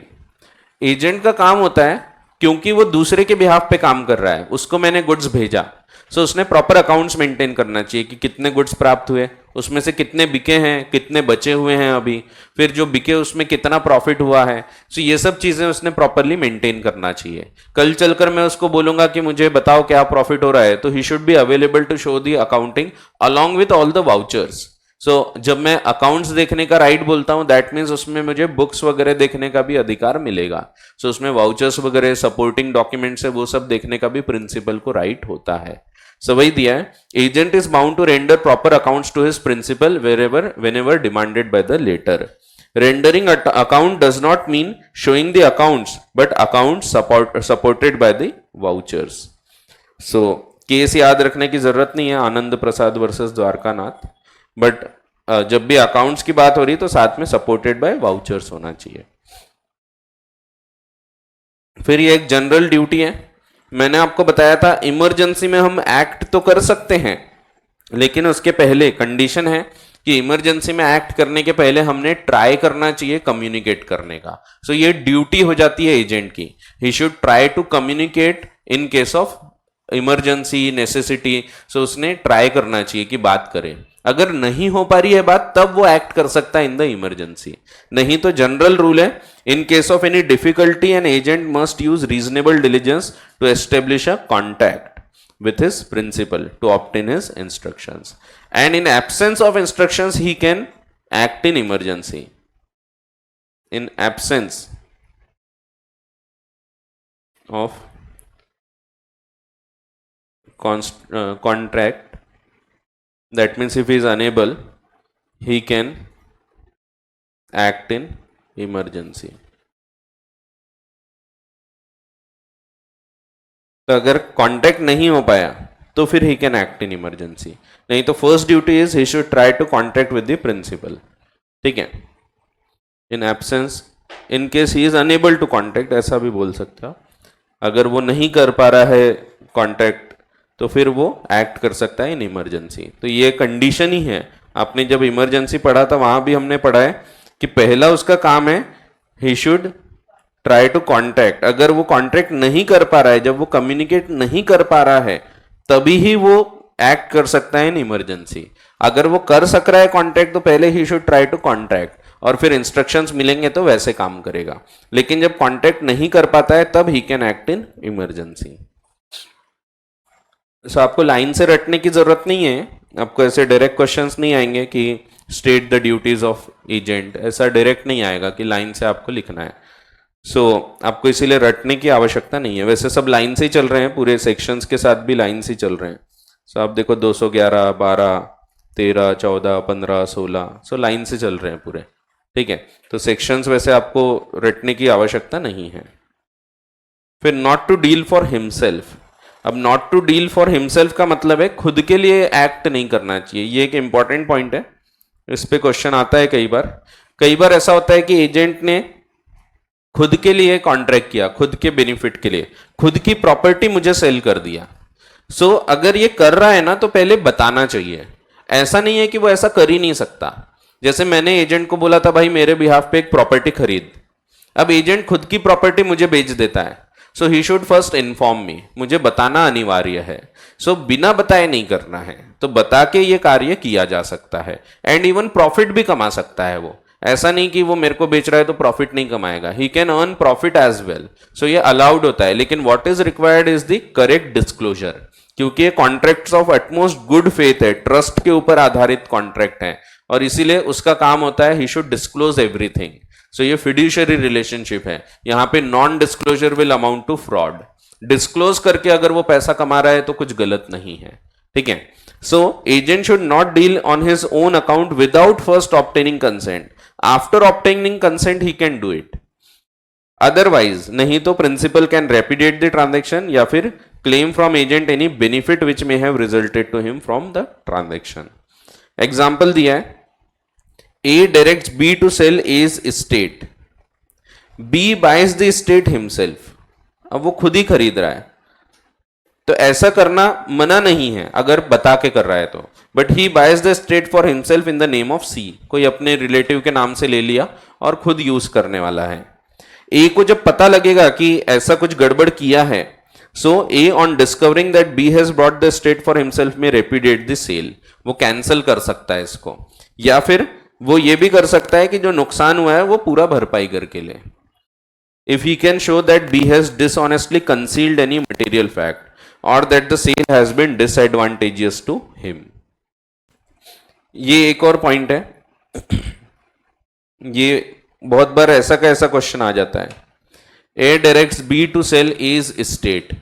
एजेंट का काम होता है क्योंकि वो दूसरे के बिहाफ पे काम कर रहा है, उसको मैंने गुड्स भेजा, सो उसने प्रॉपर अकाउंट्स मेंटेन करना चाहिए कि कितने गुड्स प्राप्त हुए, उसमें से कितने बिके हैं, कितने बचे हुए हैं अभी, फिर जो बिके उसमें कितना प्रॉफिट हुआ है. सो ये सब चीजें उसने प्रॉपरली मेंटेन करना चाहिए. कल चलकर मैं उसको बोलूंगा कि मुझे बताओ क्या प्रॉफिट हो रहा है, तो he should be available to show the accounting along with all the vouchers. So जब मैं अकाउंट्स देखने का राइट बोलता हूं दैट मीन्स उसमें मुझे बुक्स वगैरह देखने का भी अधिकार मिलेगा. सो उसमें वाउचर्स वगैरह सपोर्टिंग डॉक्यूमेंट्स है वो सब देखने का भी प्रिंसिपल को राइट होता है. सो वही दिया है, agent is bound to render proper accounts to his principal whenever demanded by the later. Rendering account does not mean showing the accounts but accounts supported by the vouchers. So case याद रखने की जरूरत नहीं है आनंद प्रसाद versus Dwarkanath, but जब भी accounts की बात हो रही तो साथ में सपोर्टेड बाय वाउचर्स होना चाहिए. फिर ये एक जनरल ड्यूटी है. मैंने आपको बताया था इमरजेंसी में हम एक्ट तो कर सकते हैं लेकिन उसके पहले कंडीशन है कि इमरजेंसी में एक्ट करने के पहले हमने ट्राई करना चाहिए कम्युनिकेट करने का. सो ये ड्यूटी हो जाती है एजेंट की. He should try to communicate in case of emergency necessity. So उसने ट्राई करना चाहिए कि बात करें. अगर नहीं हो पा रही है बात तब वो एक्ट कर सकता है इन द इमरजेंसी. नहीं तो जनरल रूल है in case of any difficulty an agent must use reasonable diligence to establish a contact with his principal to obtain his instructions, and in absence of instructions he can act in emergency. In absence of contract, that means if he is unable he can act in emergency. तो अगर contact नहीं हो पाया तो फिर he can act in emergency. नहीं तो first duty is he should try to contact with the principal. ठीक है, in absence in case he is unable to contact ऐसा भी बोल सकते हो. अगर वो नहीं कर पा रहा है कांटेक्ट तो फिर वो एक्ट कर सकता है इन इमरजेंसी. तो ये कंडीशन ही है. आपने जब इमरजेंसी पढ़ा था वहां भी हमने पढ़ा है कि पहला उसका काम है he should try to contact. अगर वो कॉन्टैक्ट नहीं कर पा रहा है, जब वो कम्युनिकेट नहीं कर पा रहा है तभी ही वो एक्ट कर सकता है इन इमरजेंसी. अगर वो कर सक रहा है कॉन्टैक्ट तो पहले he should try to contact और फिर इंस्ट्रक्शंस मिलेंगे तो वैसे काम करेगा. लेकिन जब कॉन्टैक्ट नहीं कर पाता है तब he can act in emergency. So आपको लाइन से रटने की जरूरत नहीं है. आपको ऐसे डायरेक्ट क्वेश्चंस नहीं आएंगे कि state the duties of agent, ऐसा डायरेक्ट नहीं आएगा कि लाइन से आपको लिखना है. आपको इसीलिए रटने की आवश्यकता नहीं है, वैसे सब लाइन से ही चल रहे हैं, पूरे सेक्शंस के साथ भी लाइन से ही चल रहे हैं। आप देखो 211, 12, 13, 14, 15, 16, लाइन से चल रहे हैं पूरे, ठीक है। तो सेक्शंस वैसे आपको रटने की आवश्यकता नहीं है। फिर not to deal for himself. अब not to deal for himself का मतलब है खुद के लिए एक्ट नहीं करना चाहिए। ये एक इंपॉर्टेंट पॉइंट है, इस पे क्वेश्चन आता है कई बार। कई बार ऐसा होता है कि एजेंट ने खुद के लिए कॉन्ट्रैक्ट किया, खुद के बेनिफिट के लिए, खुद की प्रॉपर्टी मुझे सेल कर दिया। अगर ये कर रहा है ना तो पहले बताना चाहिए। ऐसा नहीं है कि वो ऐसा कर ही नहीं सकता। जैसे मैंने एजेंट को बोला था भाई मेरे बिहाफ पे एक प्रॉपर्टी खरीद, अब एजेंट खुद की प्रॉपर्टी मुझे बेच देता है, he should first inform me, मुझे बताना अनिवार्य है। बिना बताए नहीं करना है, तो बता के ये कार्य किया जा सकता है, एंड इवन प्रॉफिट भी कमा सकता है वो। ऐसा नहीं कि वो मेरे को बेच रहा है तो प्रॉफिट नहीं कमाएगा, he can earn profit as well. ये अलाउड होता है, लेकिन what is required is the correct disclosure, क्योंकि ये contracts of utmost good faith है, ट्रस्ट के ऊपर आधारित कॉन्ट्रैक्ट है, और इसीलिए उसका काम होता है ही शुड डिस्क्लोज एवरीथिंग। ये फिड्यूशियरी रिलेशनशिप है, यहां पे non disclosure will amount to fraud. Disclose करके अगर वो पैसा कमा रहा है तो कुछ गलत नहीं है, ठीक है। Agent should not deal on his own account without first obtaining consent. After obtaining consent he can do it, otherwise नहीं तो principal can repudiate the transaction या फिर claim from agent any benefit which may have resulted to him from the transaction. Example दिया है, A directs B to sell A's estate. B buys the estate himself. अब वो खुद ही खरीद रहा है, तो ऐसा करना मना नहीं है अगर बता के कर रहा है तो, but he buys the estate for himself in the name of C, कोई अपने रिलेटिव के नाम से ले लिया और खुद यूज करने वाला है। A को जब पता लगेगा कि ऐसा कुछ गड़बड़ किया है, A on discovering that B has bought the estate for himself may repudiate the sale, वो कैंसिल कर सकता है इसको, या फिर वो ये भी कर सकता है कि जो नुकसान हुआ है वो पूरा भरपाई करके ले। If he can show that B has dishonestly concealed any material fact और that the sale has been disadvantageous to him. ये एक और पॉइंट है, ये बहुत बार ऐसा का ऐसा क्वेश्चन आ जाता है। A directs B to sell his estate.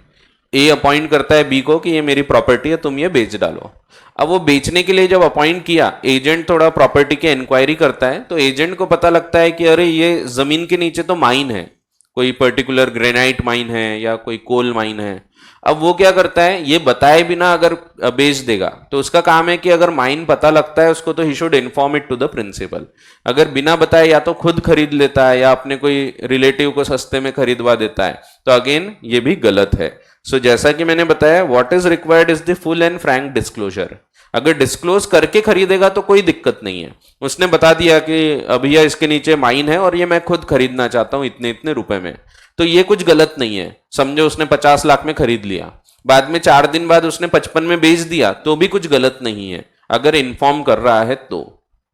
A appoint करता है बी को कि ये मेरी प्रॉपर्टी है, तुम ये बेच डालो। अब वो बेचने के लिए जब अपॉइंट किया, एजेंट थोड़ा प्रॉपर्टी की इंक्वायरी करता है, तो एजेंट को पता लगता है कि अरे ये जमीन के नीचे तो माइन है, कोई पर्टिकुलर ग्रेनाइट माइन है या कोई कोल माइन है। अब वो क्या करता है, ये बताए बिना अगर बेच देगा तो उसका काम है कि अगर माइन पता लगता है उसको तो he should inform it to the principal. अगर बिना बताए या तो खुद खरीद लेता है या अपने कोई रिलेटिव को सस्ते में खरीदवा देता है, तो अगेन ये भी गलत है। जैसा कि मैंने बताया, what is required is the full and Frank disclosure. अगर डिस्क्लोज करके खरीदेगा तो कोई दिक्कत नहीं है, उसने बता दिया कि भैया इसके नीचे माइन है और ये मैं खुद खरीदना चाहता हूं इतने इतने रुपए में, तो ये कुछ गलत नहीं है। समझो उसने 50 लाख में खरीद लिया, बाद में 4 दिन बाद उसने 55 में बेच दिया, तो भी कुछ गलत नहीं है अगर इन्फॉर्म कर रहा है तो,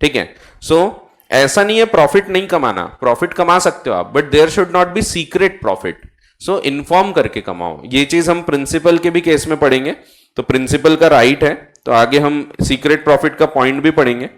ठीक है। ऐसा नहीं है प्रॉफिट नहीं कमाना, प्रॉफिट कमा सकते हो आप, but there should not be secret profit. Inform करके कमाओ। ये चीज हम प्रिंसिपल के भी केस में पढ़ेंगे, तो प्रिंसिपल का राइट है, तो आगे हम सीक्रेट प्रॉफिट का पॉइंट भी पढ़ेंगे,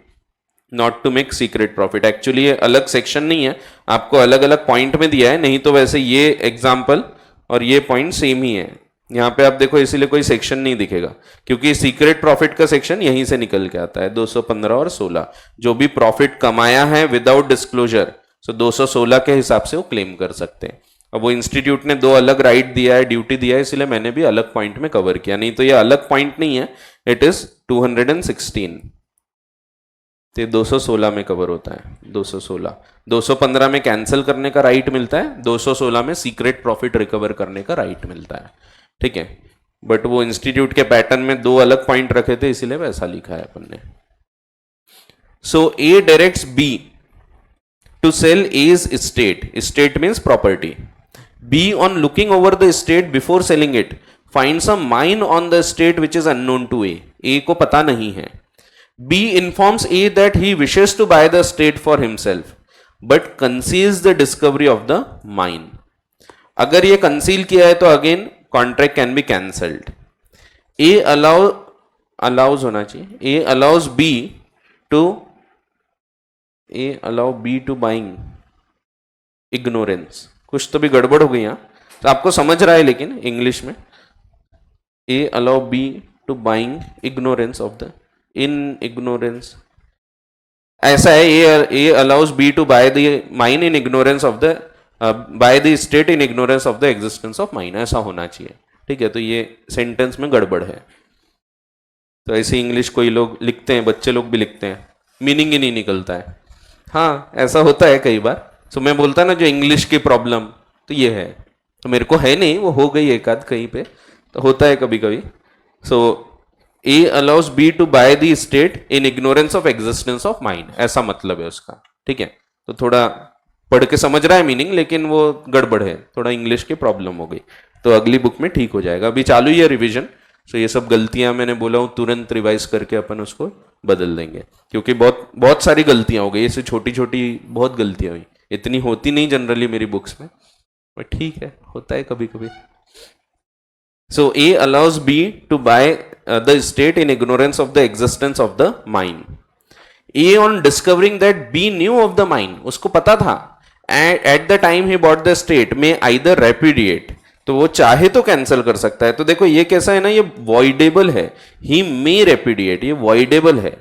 not to make secret profit. Actually ये अलग सेक्शन नहीं है, आपको अलग अलग पॉइंट में दिया है, नहीं तो वैसे ये एग्जाम्पल और ये पॉइंट सेम ही है। यहाँ पे आप देखो इसीलिए कोई सेक्शन नहीं दिखेगा, क्योंकि सीक्रेट प्रॉफिट का सेक्शन यहीं से निकल के आता है। 215 और 16 जो भी प्रॉफिट कमाया है विदाउट डिस्क्लोजर, 216 के हिसाब से वो क्लेम कर सकते हैं। अब वो इंस्टीट्यूट ने 2 अलग राइट दिया है, ड्यूटी दिया है, इसलिए मैंने भी अलग पॉइंट में कवर किया, नहीं तो ये अलग पॉइंट नहीं है, इट इज 216। तो 216 में कवर होता है। 216 215 में कैंसिल करने का राइट मिलता है, 216 में सीक्रेट प्रॉफिट रिकवर करने का राइट मिलता है, ठीक है। बट वो इंस्टीट्यूट के पैटर्न में 2 अलग पॉइंट रखे थे, इसीलिए वैसा लिखा है अपन ने। A directs B to sell his estate, estate means property. B on looking over the estate before selling it finds a mine on the estate which is unknown to A. A को पता नहीं है। B informs A that he wishes to buy the estate for himself but conceals the discovery of the mine. अगर ये conceal किया है तो again contract can be cancelled. A allows होना चाहिए, A allows B to buying ignorance, कुछ तो भी गड़बड़ हो गई यहाँ, तो आपको समझ रहा है लेकिन इंग्लिश में A allow B to buying ignorance of the in ignorance, ऐसा है A allows B to buy the mine in ignorance of the buy the state in ignorance of the existence of mine, ऐसा होना चाहिए। ठीक है, तो ये sentence में गड़बड़ है। तो ऐसे इंग्लिश कोई लोग लिखते हैं, बच्चे लोग भी लिखते हैं, मीनिंग ही नहीं निकलता है। हाँ ऐसा होता है कई बार। तो मैं बोलता ना जो इंग्लिश की प्रॉब्लम, तो ये है, तो मेरे को है नहीं, वो हो गई एक आध कहीं पे, तो होता है कभी कभी। So A allows B to buy the state in ignorance of existence of mind, ऐसा मतलब है उसका। ठीक है, तो थोड़ा पढ़ के समझ रहा है मीनिंग, लेकिन वो गड़बड़ है, थोड़ा इंग्लिश की प्रॉब्लम हो गई, तो अगली बुक में ठीक हो जाएगा। अभी चालू ही है रिविजन, तो ये सब गलतियां मैंने बोला हूँ तुरंत रिवाइज करके अपन उसको बदल देंगे, क्योंकि बहुत बहुत सारी गलतियां हो गई, ऐसे छोटी छोटी बहुत गलतियां हुई, इतनी होती नहीं जनरली मेरी बुक्स में, पर ठीक है, होता है कभी कभी। So A allows B to buy the state in ignorance of the existence of the mind. A on discovering that B knew of the mind, उसको पता था, at the time he bought the state में either repudiate, तो वो चाहे तो cancel कर सकता है। तो देखो ये कैसा है ना, ये वॉइडेबल है, ही मे रेपिडिएट, ये वॉइडेबल है,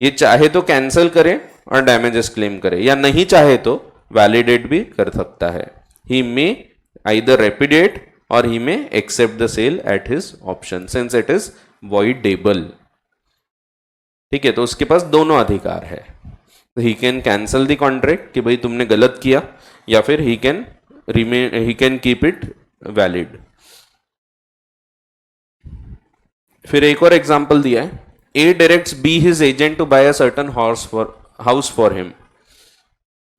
ये चाहे तो कैंसिल करे और डैमेजेस क्लेम करे, या नहीं चाहे तो वैलिडेट भी कर सकता है। ही मे आइदर रेपिडिएट और he may accept the sale at his option, since it is voidable. ठीक है, तो उसके पास दोनों अधिकार है, तो he can cancel the contract कि भाई तुमने गलत किया, या फिर he can keep it valid. फिर एक और एग्जांपल दिया है, A directs B his agent to buy a certain house for him,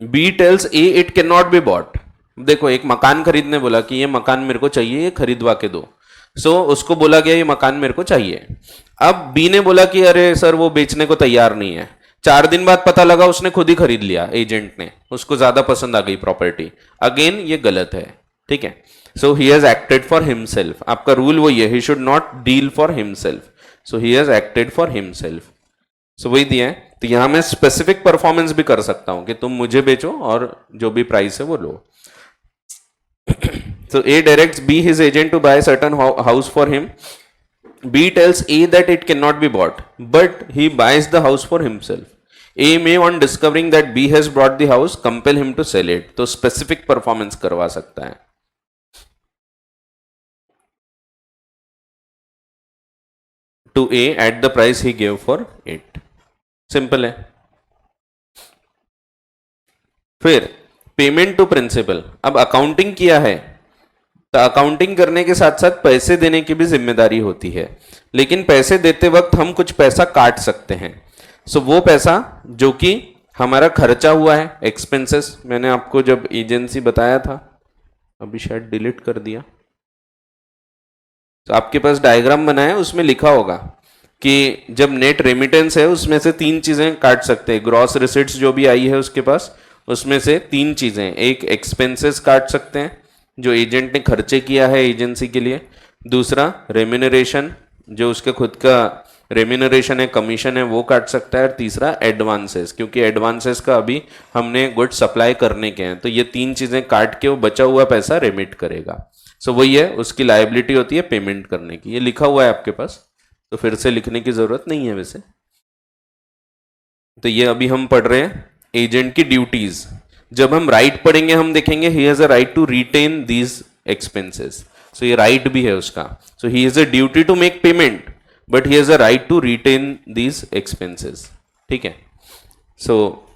B tells A it can not be bought. देखो एक मकान खरीदने बोला कि ये मकान मेरे को चाहिए, ये खरीदवा के दो। सो उसको बोला गया ये मकान मेरे को चाहिए। अब बी ने बोला कि अरे सर वो बेचने को तैयार नहीं है। 4 दिन बाद पता लगा उसने खुद ही खरीद लिया, एजेंट ने, उसको ज्यादा पसंद आ गई प्रॉपर्टी। अगेन ये गलत है। ठीक है, so he has acted for himself, आपका रूल वही है, he should not deal for himself, so he has acted for himself. So वही दिया है, तो यहां मैं स्पेसिफिक परफॉर्मेंस भी कर सकता हूं कि तुम मुझे बेचो और जो भी प्राइस है वो लो। So A directs B his agent to buy a certain house for him. B tells A that it cannot be bought, but he buys the house for himself. A may, on discovering that B has bought the house, compel him to sell it. तो specific performance करवा सकता है। To A at the price he gave for it. Simple है। फिर payment to principal, अब accounting किया है तो अकाउंटिंग करने के साथ साथ पैसे देने की भी जिम्मेदारी होती है, लेकिन पैसे देते वक्त हम कुछ पैसा काट सकते हैं। सो वो पैसा जो कि हमारा खर्चा हुआ है, एक्सपेंसेस, मैंने आपको जब एजेंसी बताया था, अभी शायद डिलीट कर दिया, तो आपके पास डायग्राम बना है, उसमें लिखा होगा कि जब नेट रेमिटेंस है उसमें से 3 चीजें काट सकते हैं। ग्रॉस रिसिट्स जो भी आई है उसके पास, उसमें से 3 चीजें, एक एक्सपेंसेस काट सकते हैं जो एजेंट ने खर्चे किया है एजेंसी के लिए, दूसरा रेम्यूनरेशन जो उसके खुद का रेम्यूनरेशन है, कमीशन है, वो काट सकता है, और तीसरा एडवांसेस, क्योंकि एडवांसेस का अभी हमने गुड सप्लाई करने के हैं, तो ये 3 चीजें काट के वो बचा हुआ पैसा रेमिट करेगा। सो वही है, उसकी लायबिलिटी होती है पेमेंट करने की। ये लिखा हुआ है आपके पास, तो फिर से लिखने की जरूरत नहीं है वैसे। तो ये अभी हम पढ़ रहे हैं एजेंट की ड्यूटीज। जब हम राइट पढ़ेंगे हम देखेंगे he has a right to retain these expenses, so ये राइट भी है उसका। So he has a duty to make payment, but he has a right to retain these expenses. ठीक है, सो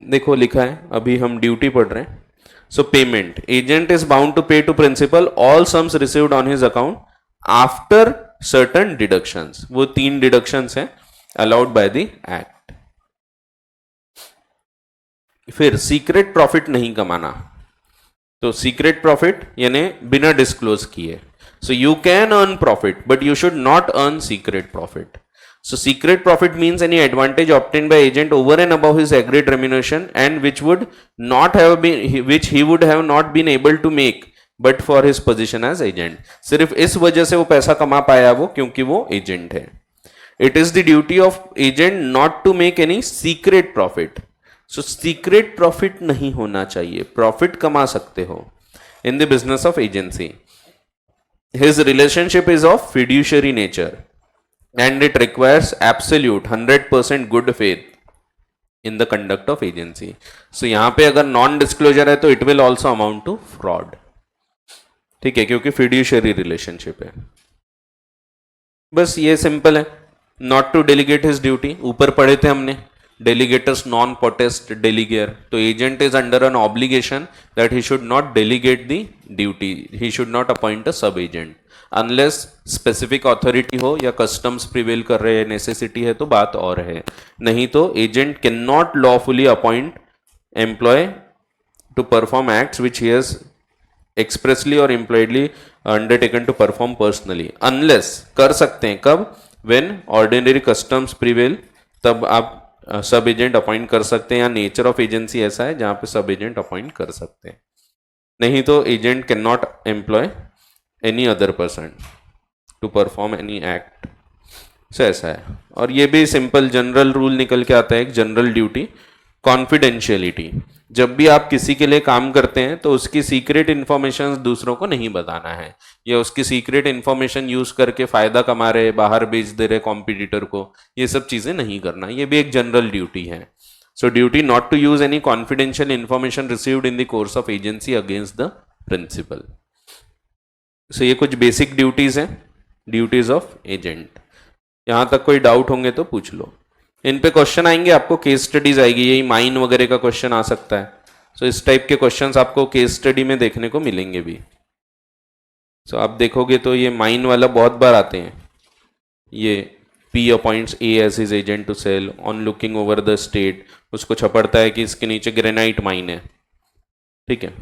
देखो लिखा है, अभी हम ड्यूटी पढ़ रहे हैं। So payment, agent is bound to pay to principal all sums received on his account after certain deductions, वो 3 डिडक्शंस हैं अलाउड बाय द एक्ट। फिर सीक्रेट प्रॉफिट नहीं कमाना, तो सीक्रेट प्रॉफिट यानी बिना डिस्क्लोज किए। So you can earn profit but you should not earn secret profit. So secret profit means any advantage obtained by agent over and above his agreed remuneration and which he would have not been able to make but for his position as agent. सिर्फ इस वजह से वो पैसा कमा पाया वो क्योंकि वो एजेंट है। It is the duty of agent not to make any secret profit. So secret profit नहीं होना चाहिए, प्रॉफिट कमा सकते हो इन the business of agency. His relationship is of fiduciary nature and it requires absolute 100% good faith in the conduct of agency. So यहाँ पे अगर non disclosure है तो it will also amount to fraud. ठीक है, क्योंकि fiduciary relationship है. बस ये सिंपल है. Not to delegate his duty, ऊपर पढ़े थे हमने, delegators non potest delegator. तो agent is under an obligation that he should not delegate the duty. He should not appoint a sub agent unless specific authority हो या customs prevail कर रहे हैं, necessity है तो बात और है. नहीं तो agent cannot lawfully appoint employee to perform acts which he has expressly or impliedly undertaken to perform personally. Unless कर सकते हैं कब? When ordinary customs prevail, तब आप सब एजेंट अपॉइंट कर सकते हैं, या नेचर ऑफ एजेंसी ऐसा है जहां पे सब एजेंट अपॉइंट कर सकते हैं. नहीं तो agent can not employ any other person to perform any act. So ऐसा है. और ये भी सिंपल जनरल रूल निकल के आता है, एक जनरल ड्यूटी, कॉन्फिडेंशियलिटी. जब भी आप किसी के लिए काम करते हैं तो उसकी सीक्रेट इंफॉर्मेशन दूसरों को नहीं बताना है, या उसकी सीक्रेट इंफॉर्मेशन यूज करके फायदा कमा रहे, बाहर बेच दे रहे कॉम्पिटिटर को, ये सब चीजें नहीं करना. ये भी एक जनरल ड्यूटी है. So duty not to use any confidential information received in the course of agency against the principal. So ये कुछ बेसिक ड्यूटीज हैं, ड्यूटीज ऑफ एजेंट. यहां तक कोई डाउट होंगे तो पूछ लो. इन पे क्वेश्चन आएंगे, आपको केस स्टडीज आएगी, यही माइन वगैरह का क्वेश्चन आ सकता है. सो इस टाइप के क्वेश्चंस आपको केस स्टडी में देखने को मिलेंगे भी. सो आप देखोगे तो ये माइन वाला बहुत बार आते हैं. ये P appoints A as his agent to sell on looking over the estate, उसको छपड़ता है कि इसके नीचे ग्रेनाइट माइन है. ठीक है.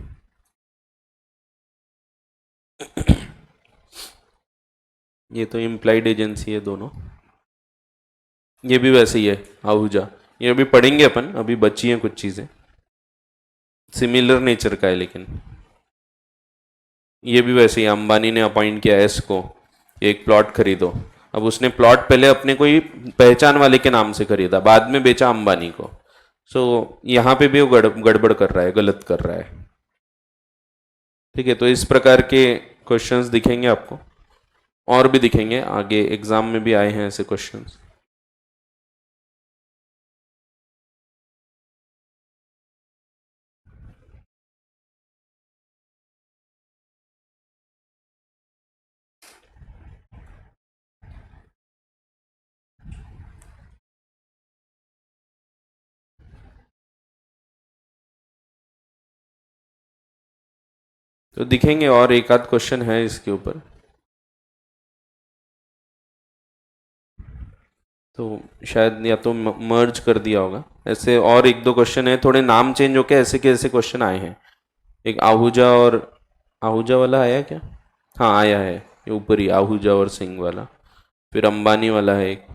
ये तो इम्प्लाइड एजेंसी है दोनों. ये भी वैसे ही है आहूजा. ये अभी पढ़ेंगे अपन, अभी बची हैं कुछ चीजें, सिमिलर नेचर का है. लेकिन ये भी वैसे ही, अंबानी ने अपॉइंट किया एस को, एक प्लॉट खरीदो. अब उसने प्लॉट पहले अपने कोई पहचान वाले के नाम से खरीदा, बाद में बेचा अंबानी को. सो यहाँ पे भी वो गड़बड़ कर रहा है, गलत कर रहा है. ठीक है. तो इस प्रकार के क्वेश्चंस दिखेंगे आपको, और भी दिखेंगे आगे, एग्जाम में भी आए हैं ऐसे क्वेश्चंस. तो दिखेंगे, और एक आध क्वेश्चन है इसके ऊपर. तो शायद या तो मर्ज कर दिया होगा ऐसे. और एक दो क्वेश्चन है, थोड़े नाम चेंज होके ऐसे के ऐसे क्वेश्चन आए हैं. एक आहूजा, और आहूजा वाला आया क्या? हाँ आया है, ये ऊपर ही आहूजा और सिंह वाला. फिर अंबानी वाला है एक.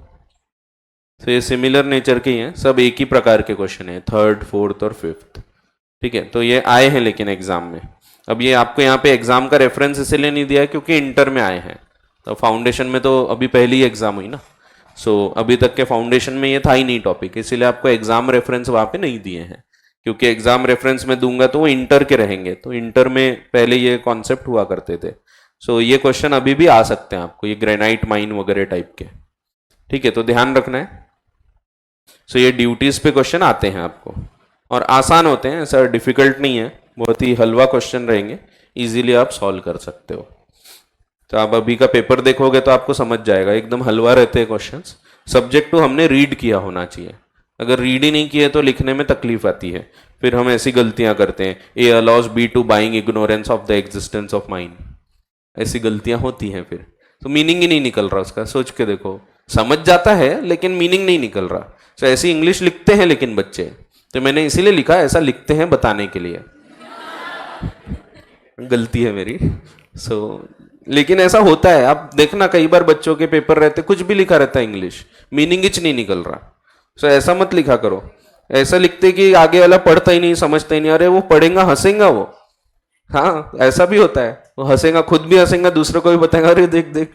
तो ये सिमिलर नेचर के ही हैं, सब एक ही प्रकार के क्वेश्चन है, थर्ड, फोर्थ और फिफ्थ. ठीक है. तो ये आए हैं लेकिन एग्जाम में. अब ये आपको यहाँ पे एग्जाम का रेफरेंस इसलिए नहीं दिया है क्योंकि इंटर में आए हैं. तो फाउंडेशन में तो अभी पहली एग्जाम हुई ना. सो अभी तक के फाउंडेशन में ये था ही नहीं टॉपिक, इसीलिए आपको एग्जाम रेफरेंस वहाँ पे नहीं दिए हैं. क्योंकि एग्जाम रेफरेंस में दूंगा तो वो इंटर के रहेंगे, तो इंटर में पहले ये कॉन्सेप्ट हुआ करते थे. सो ये क्वेश्चन अभी भी आ सकते हैं आपको, ये ग्रेनाइट माइन वगैरह टाइप के. ठीक है. तो ध्यान रखना है. सो ये ड्यूटीज पे क्वेश्चन आते हैं आपको, और आसान होते हैं, ऐसा डिफिकल्ट नहीं है, बहुत ही हलवा क्वेश्चन रहेंगे, इजीली आप सॉल्व कर सकते हो. तो आप अभी का पेपर देखोगे तो आपको समझ जाएगा, एकदम हलवा रहते हैं क्वेश्चंस. सब्जेक्ट टू हमने रीड किया होना चाहिए. अगर रीड ही नहीं किए तो लिखने में तकलीफ आती है. फिर हम ऐसी गलतियां करते हैं, A allows B to buying ignorance of the existence of mind. ऐसी गलतियां होती हैं फिर, तो मीनिंग ही नहीं निकल रहा उसका. सोच के देखो, समझ जाता है लेकिन मीनिंग नहीं निकल रहा. तो ऐसी इंग्लिश लिखते हैं लेकिन बच्चे, तो मैंने इसीलिए लिखा ऐसा लिखते हैं बताने के लिए. गलती है मेरी. सो लेकिन ऐसा होता है, आप देखना कई बार बच्चों के पेपर रहते, कुछ भी लिखा रहता है इंग्लिश, मीनिंग ही नहीं निकल रहा. सो ऐसा मत लिखा करो. ऐसा लिखते कि आगे वाला पढ़ता ही नहीं, समझता ही नहीं, अरे वो पढ़ेगा हंसेगा वो. हाँ ऐसा भी होता है, वो हंसेगा, खुद भी हंसेगा, दूसरों को भी बताएगा अरे देख देख.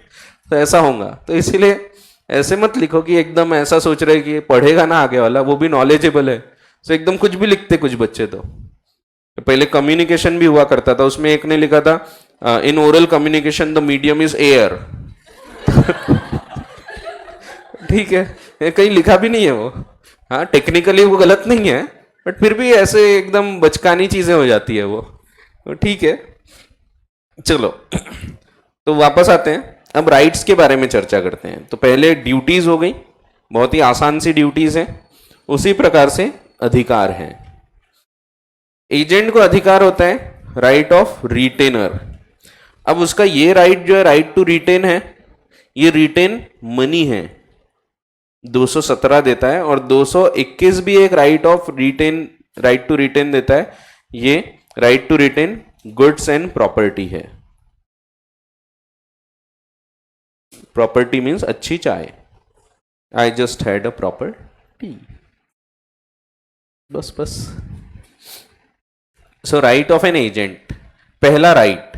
तो ऐसा होगा. तो इसीलिए ऐसे मत लिखो कि एकदम ऐसा सोच रहे कि पढ़ेगा ना आगे वाला, वो भी नॉलेजेबल है, सो एकदम कुछ भी लिखते कुछ बच्चे तो पहले कम्युनिकेशन भी हुआ करता था, उसमें एक ने लिखा था in oral communication the medium is air. ठीक है, ये कहीं लिखा भी नहीं है वो। हाँ, टेक्निकली वो गलत नहीं है, बट फिर भी ऐसे एकदम बचकानी चीजें हो जाती है वो। तो ठीक है, चलो तो वापस आते हैं, अब राइट्स के बारे में चर्चा करते हैं। तो पहले ड्यूटीज हो गई, बहुत ही आसान सी ड्यूटीज हैं। उसी प्रकार से अधिकार हैं। एजेंट को अधिकार होता है राइट ऑफ रिटेनर। अब उसका ये राइट जो है, राइट टू रिटेन है, ये रिटेन मनी है, 217 देता है, और 221 भी एक right of retain, right to retain देता है। ये right to retain goods and property है। प्रॉपर्टी मीन्स अच्छी चाय। I just had a proper tea. बस बस। So right of an agent, पहला राइट,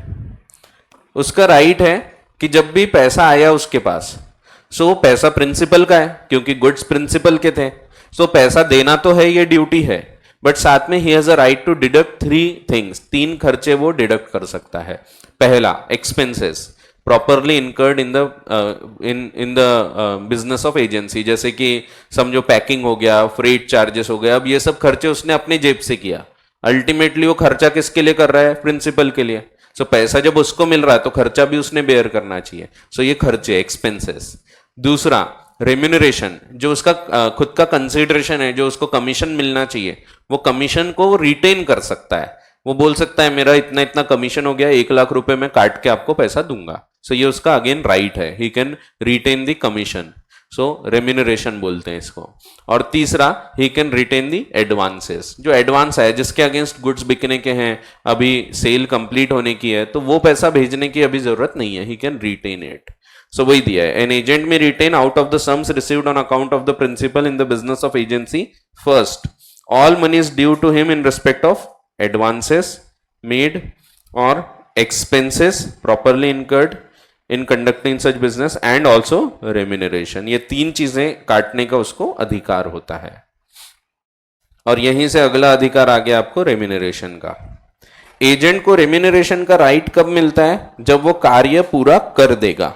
उसका राइट है कि जब भी पैसा आया उसके पास, सो पैसा प्रिंसिपल का है क्योंकि गुड्स प्रिंसिपल के थे, सो पैसा देना तो है, ये ड्यूटी है, बट साथ में ही has a right to deduct 3 things, 3 खर्चे वो डिडक्ट कर सकता है। पहला, expenses properly incurred in the business of agency, जैसे कि समझो पैकिंग हो गया, फ्रेट चार्जेस हो गया, अब ये सब खर्चे उसने अपनी जेब से किया, अल्टीमेटली वो खर्चा किसके लिए कर रहा है? प्रिंसिपल के लिए। सो पैसा जब उसको मिल रहा है तो खर्चा भी उसने बेयर करना चाहिए। सो ये खर्चे, एक्सपेंसेस। दूसरा, रेम्यूनरेशन, जो उसका खुद का कंसिडरेशन है, जो उसको कमीशन मिलना चाहिए, वो कमीशन को वो रिटेन कर सकता है। वो बोल सकता है मेरा इतना इतना कमीशन हो गया, 1 लाख रुपए में काट के आपको पैसा दूंगा। सो ये उसका अगेन राइट है, he can retain the commission. So remuneration बोलते हैं इसको। और तीसरा, he can retain the advances, जो एडवांस है जिसके अगेंस्ट गुड्स बिकने के हैं, अभी सेल कंप्लीट होने की है, तो वो पैसा भेजने की अभी जरूरत नहीं है, he can retain it. So वही दिया है, an agent may retain out of the sums received on account of the principal in the business of agency first all money is due to him in respect of advances made और expenses properly incurred in conducting such business and also remuneration. ये 3 चीजें काटने का उसको अधिकार होता है। और यहीं से अगला अधिकार आ गया आपको रेम्यूनरेशन का। एजेंट को रेम्यूनरेशन का राइट कब मिलता है? जब वो कार्य पूरा कर देगा।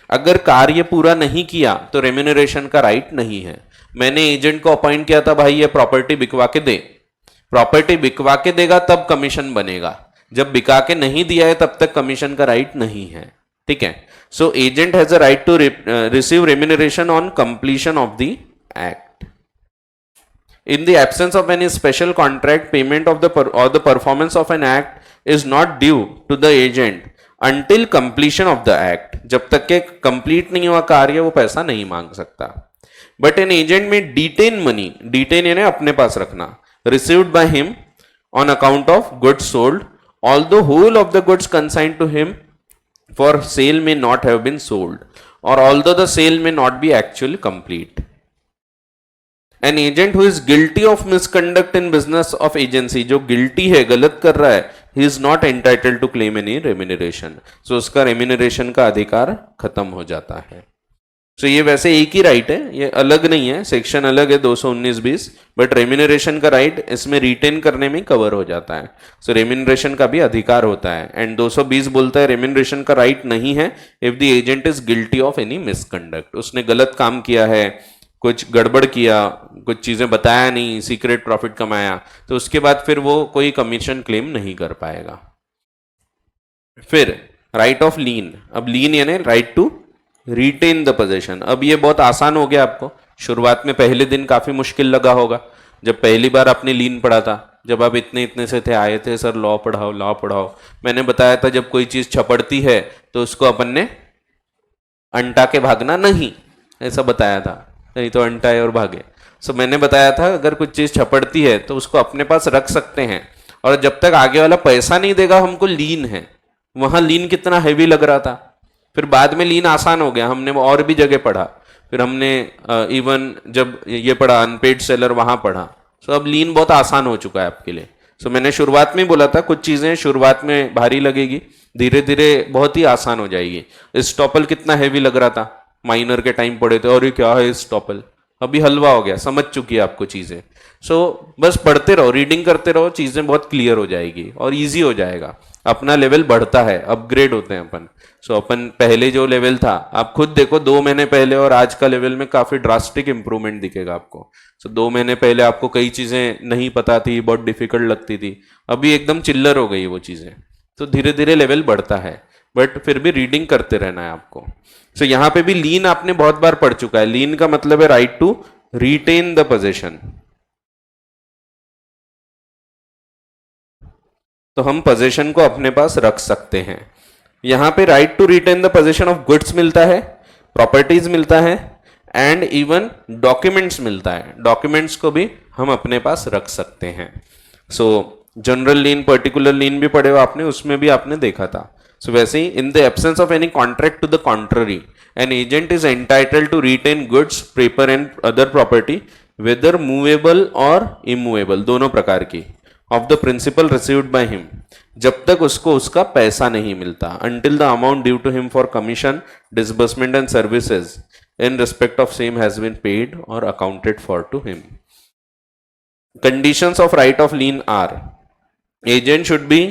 अगर कार्य पूरा नहीं किया तो रेम्यूनरेशन का राइट नहीं है। मैंने एजेंट को अपॉइंट किया था, भाई ये प्रॉपर्टी बिकवा के दे, प्रॉपर्टी बिकवा के देगा तब कमीशन बनेगा, जब बिका के नहीं दिया है तब तक कमीशन का राइट नहीं है। ठीक है, so agent has a right to receive remuneration on completion of the act. In the absence of any special contract, payment of the performance of an act is not due to the agent until completion of the act. जब तक के complete नहीं हुआ कार्य वो पैसा नहीं मांग सकता। बट एन एजेंट में डिटेन मनी, डिटेन यानी अपने पास रखना, received by him on account of goods sold, although whole of the goods consigned to him for sale may not have been sold, or although the sale may not be actually complete. An agent who is guilty of misconduct in business of agency, जो guilty है, गलत कर रहा है, he is not entitled to claim any remuneration. So उसका remuneration का अधिकार खत्म हो जाता है। So ये वैसे एक ही राइट है, ये अलग नहीं है, सेक्शन अलग है 219(20), बट रेम्यूनरेशन का राइट इसमें रिटेन करने में कवर हो जाता है। सो रेम्यूनरेशन का भी अधिकार होता है। एंड 220 बोलता है रेम्यूनरेशन का राइट नहीं है if the agent is guilty of any misconduct. उसने गलत काम किया है, कुछ गड़बड़ किया, कुछ चीजें बताया नहीं, सीक्रेट प्रॉफिट कमाया, तो उसके बाद फिर वो कोई कमीशन क्लेम नहीं कर पाएगा। फिर राइट ऑफ लीन। अब लीन यानी right to retain the possession. अब ये बहुत आसान हो गया आपको। शुरुआत में पहले दिन काफी मुश्किल लगा होगा जब पहली बार आपने लीन पढ़ा था, जब आप इतने इतने से थे, आए थे सर लॉ पढ़ाओ लॉ पढ़ाओ। मैंने बताया था जब कोई चीज छपड़ती है तो उसको अपन ने अंटा के भागना नहीं, ऐसा बताया था, नहीं तो अंटाए और भागे। सो मैंने बताया था अगर कुछ चीज छपड़ती है तो उसको अपने पास रख सकते हैं, और जब तक आगे वाला पैसा नहीं देगा हमको लीन है। वहां लीन कितना हैवी लग रहा था, फिर बाद में लीन आसान हो गया, हमने और भी जगह पढ़ा, फिर हमने इवन जब ये पढ़ा अनपेड सेलर वहां पढ़ा। सो अब लीन बहुत आसान हो चुका है आपके लिए। सो मैंने शुरुआत में बोला था कुछ चीजें शुरुआत में भारी लगेगी, धीरे धीरे बहुत ही आसान हो जाएगी। स्टॉपल कितना हैवी लग रहा था, माइनर के टाइम पढ़े थे, और ये क्या है स्टॉपल, अभी हलवा हो गया, समझ चुकी है आपको चीजें। सो बस पढ़ते रहो, रीडिंग करते रहो, चीजें बहुत क्लियर हो जाएगी और इजी हो जाएगा। अपना लेवल बढ़ता है, अपग्रेड होते हैं अपन। सो अपन पहले जो लेवल था, आप खुद देखो 2 महीने पहले और आज का लेवल में काफी ड्रास्टिक इंप्रूवमेंट दिखेगा आपको। सो 2 महीने पहले आपको कई चीजें नहीं पता थी, बहुत डिफिकल्ट लगती थी, अभी एकदम चिल्लर हो गई वो चीजें। तो धीरे धीरे लेवल बढ़ता है, बट फिर भी रीडिंग करते रहना है आपको। सो यहां पे भी लीन आपने बहुत बार पढ़ चुका है। लीन का मतलब है right to retain the possession. तो हम पोजेशन को अपने पास रख सकते हैं। यहां पे right to retain the possession of goods मिलता है, प्रॉपर्टीज मिलता है, एंड इवन डॉक्यूमेंट्स मिलता है। डॉक्यूमेंट्स को भी हम अपने पास रख सकते हैं। सो जनरल लीन, पर्टिकुलर लीन भी पढ़े हो आपने, उसमें भी आपने देखा था। सो वैसे ही in the absence of any contract to the contrary, an agent is entitled to retain goods, paper and other property, whether movable और इमूवेबल, दोनों प्रकार की, of the principal received by him, जब तक उसको उसका पैसा नहीं मिलता, until the amount due to him for commission, disbursement and services in respect of same has been paid or accounted for to him. Conditions of right of lien are: agent should be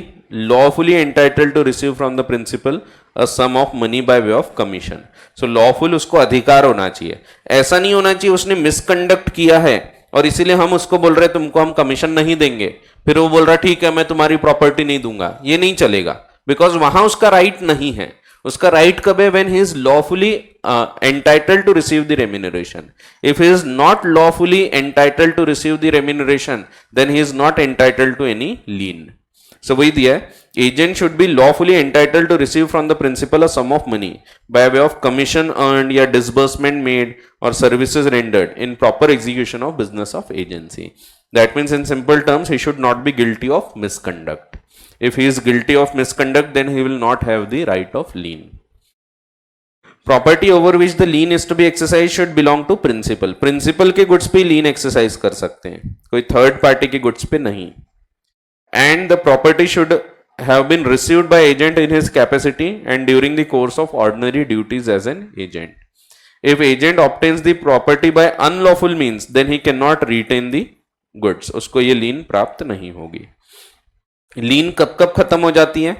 lawfully entitled to receive from the principal a sum of money by way of commission. So lawful उसको अधिकार होना चाहिए, ऐसा नहीं होना चाहिए उसने misconduct किया है और इसीलिए हम उसको बोल रहे तुमको हम कमीशन नहीं देंगे, फिर वो बोल रहा ठीक है मैं तुम्हारी प्रॉपर्टी नहीं दूंगा, ये नहीं चलेगा, बिकॉज वहां उसका राइट नहीं है। उसका राइट कब है? When he is lawfully entitled to receive the remuneration. If he is not lawfully entitled to receive the remuneration, then he is not entitled to any lien. So वही दिया है, agent should be lawfully entitled to receive from the principal a sum of money by way of commission earned या disbursement made और services rendered in proper execution of business of agency. That means in simple terms, he should not be guilty of misconduct. If he is guilty of misconduct, then he will not have the right of lien. Property over which the lien is to be exercised should belong to principal. Principal के goods पे lien exercise कर सकते हैं, कोई third party के goods पे नहीं। And the property should have been received by agent in his capacity and during the course of ordinary duties as an agent. If agent obtains the property by unlawful means, then he cannot retain the goods, उसको ये लीन प्राप्त नहीं होगी। लीन कब कब खत्म हो जाती है?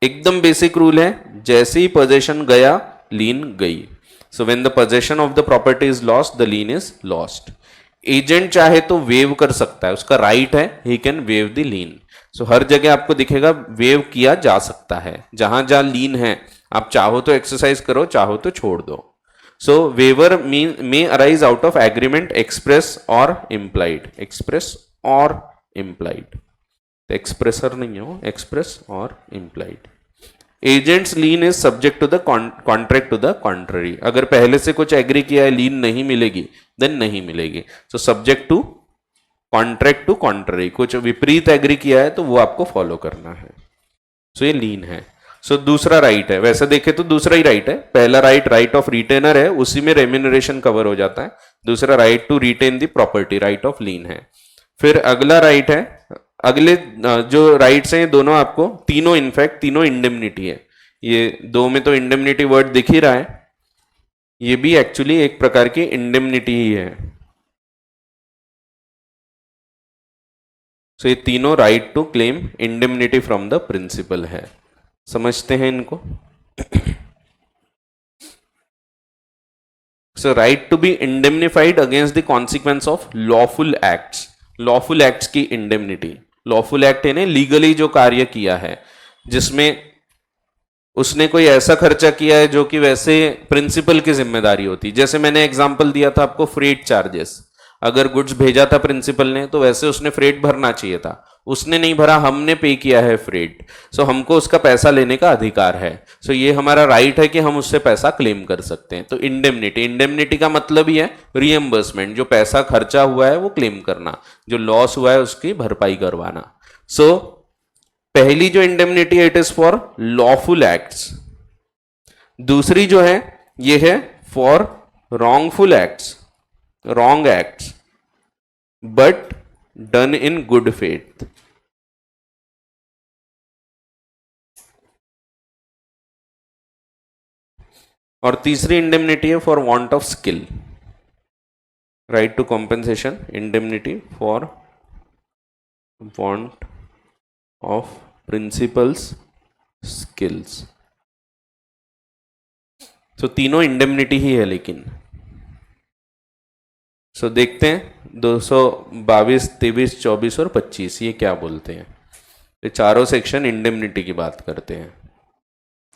एकदम बेसिक रूल है, जैसे ही पोजेशन गया लीन गई। So when the possession of the property is lost, the lien is lost. Agent चाहे तो वेव कर सकता है, उसका राइट है, he can waive the lien. So हर जगह आपको दिखेगा वेव किया जा सकता है, जहां जहां लीन है आप चाहो तो एक्सरसाइज करो, चाहो तो छोड़ दो। So waiver may arise out of agreement express or implied, express or implied, expressor नहीं हो, express or implied। Agent's lien is subject to the contract to the contrary। अगर पहले से कुछ एग्री किया है लीन नहीं मिलेगी, देन नहीं मिलेगी। So subject to contract to contrary, कुछ विपरीत एग्री किया है तो वो आपको फॉलो करना है। So ये लीन है। सो दूसरा राइट है, वैसे देखे तो दूसरा ही राइट है। पहला राइट राइट ऑफ रिटेनर है, उसी में रेम्यूनरेशन कवर हो जाता है। दूसरा right to retain the property, right of lien है। फिर अगला राइट है, अगले जो राइट्स हैं दोनों आपको, तीनों इनफैक्ट तीनों इंडेमनिटी है। ये दो में तो इंडेमनिटी वर्ड दिख ही रहा है, ये भी एक्चुअली एक प्रकार की इंडेमनिटी ही है। सो ये तीनों right to claim indemnity from the principal है। समझते हैं इनको। So right to be indemnified against the consequence of lawful acts. Lawful acts की इंडेमनिटी, लॉफुल एक्ट यानी लीगली जो कार्य किया है, जिसमें उसने कोई ऐसा खर्चा किया है जो कि वैसे प्रिंसिपल की जिम्मेदारी होती। जैसे मैंने एग्जांपल दिया था आपको फ्रेट चार्जेस, अगर गुड्स भेजा था प्रिंसिपल ने तो वैसे उसने फ्रेट भरना चाहिए था, उसने नहीं भरा, हमने पे किया है फ्रेट। सो हमको उसका पैसा लेने का अधिकार है। सो ये हमारा राइट है कि हम उससे पैसा क्लेम कर सकते हैं। तो इंडेमनिटी, इंडेमनिटी का मतलब ही है रिएम्बर्समेंट, जो पैसा खर्चा हुआ है वो क्लेम करना, जो लॉस हुआ है उसकी भरपाई करवाना। सो पहली जो इंडेमनिटी है it is for lawful acts, दूसरी जो है ये है for wrongful acts, wrong acts but done in good faith. और तीसरी इंडेमनिटी है for want of skill. Right to compensation, indemnity for want of principal's skills. तो तीनों इंडेमनिटी ही है लेकिन देखते हैं 222, 23, 24 और 25 ये क्या बोलते हैं। ये चारों सेक्शन इंडेमनिटी की बात करते हैं।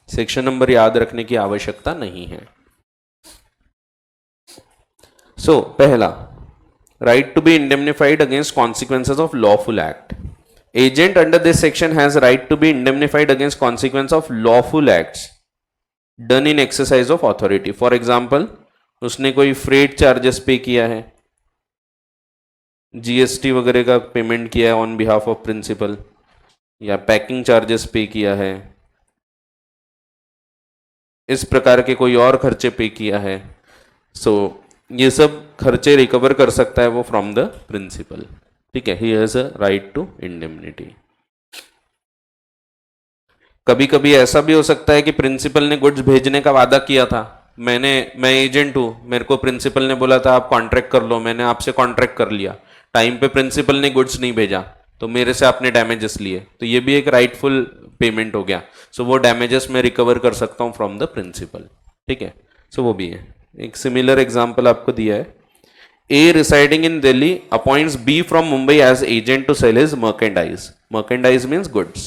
सेक्शन नंबर याद रखने की आवश्यकता नहीं है। पहला, right to be indemnified against consequences of lawful act. Agent under this section has right to be indemnified against consequence of lawful acts done in exercise of authority. For example, उसने कोई freight charges पे किया है, GST वगैरह का payment किया है on behalf of principal, या पैकिंग चार्जेस पे किया है, इस प्रकार के कोई और खर्चे पे किया है। ये सब खर्चे रिकवर कर सकता है वो फ्रॉम द प्रिंसिपल। ठीक है, he has a right to indemnity. कभी कभी ऐसा भी हो सकता है कि प्रिंसिपल ने गुड्स भेजने का वादा किया था, मैं एजेंट हूं, मेरे को प्रिंसिपल ने बोला था आप कॉन्ट्रैक्ट कर लो, मैंने आपसे कॉन्ट्रैक्ट कर लिया, टाइम पे प्रिंसिपल ने गुड्स नहीं भेजा तो मेरे से आपने डैमेजेस लिए, तो ये भी एक राइटफुल पेमेंट हो गया। वो डैमेजेस मैं रिकवर कर सकता हूं फ्रॉम द प्रिंसिपल। ठीक है, वो भी है। एक सिमिलर एग्जाम्पल आपको दिया है, A residing in Delhi appoints B from Mumbai as agent to sell his merchandise. Merchandise means goods.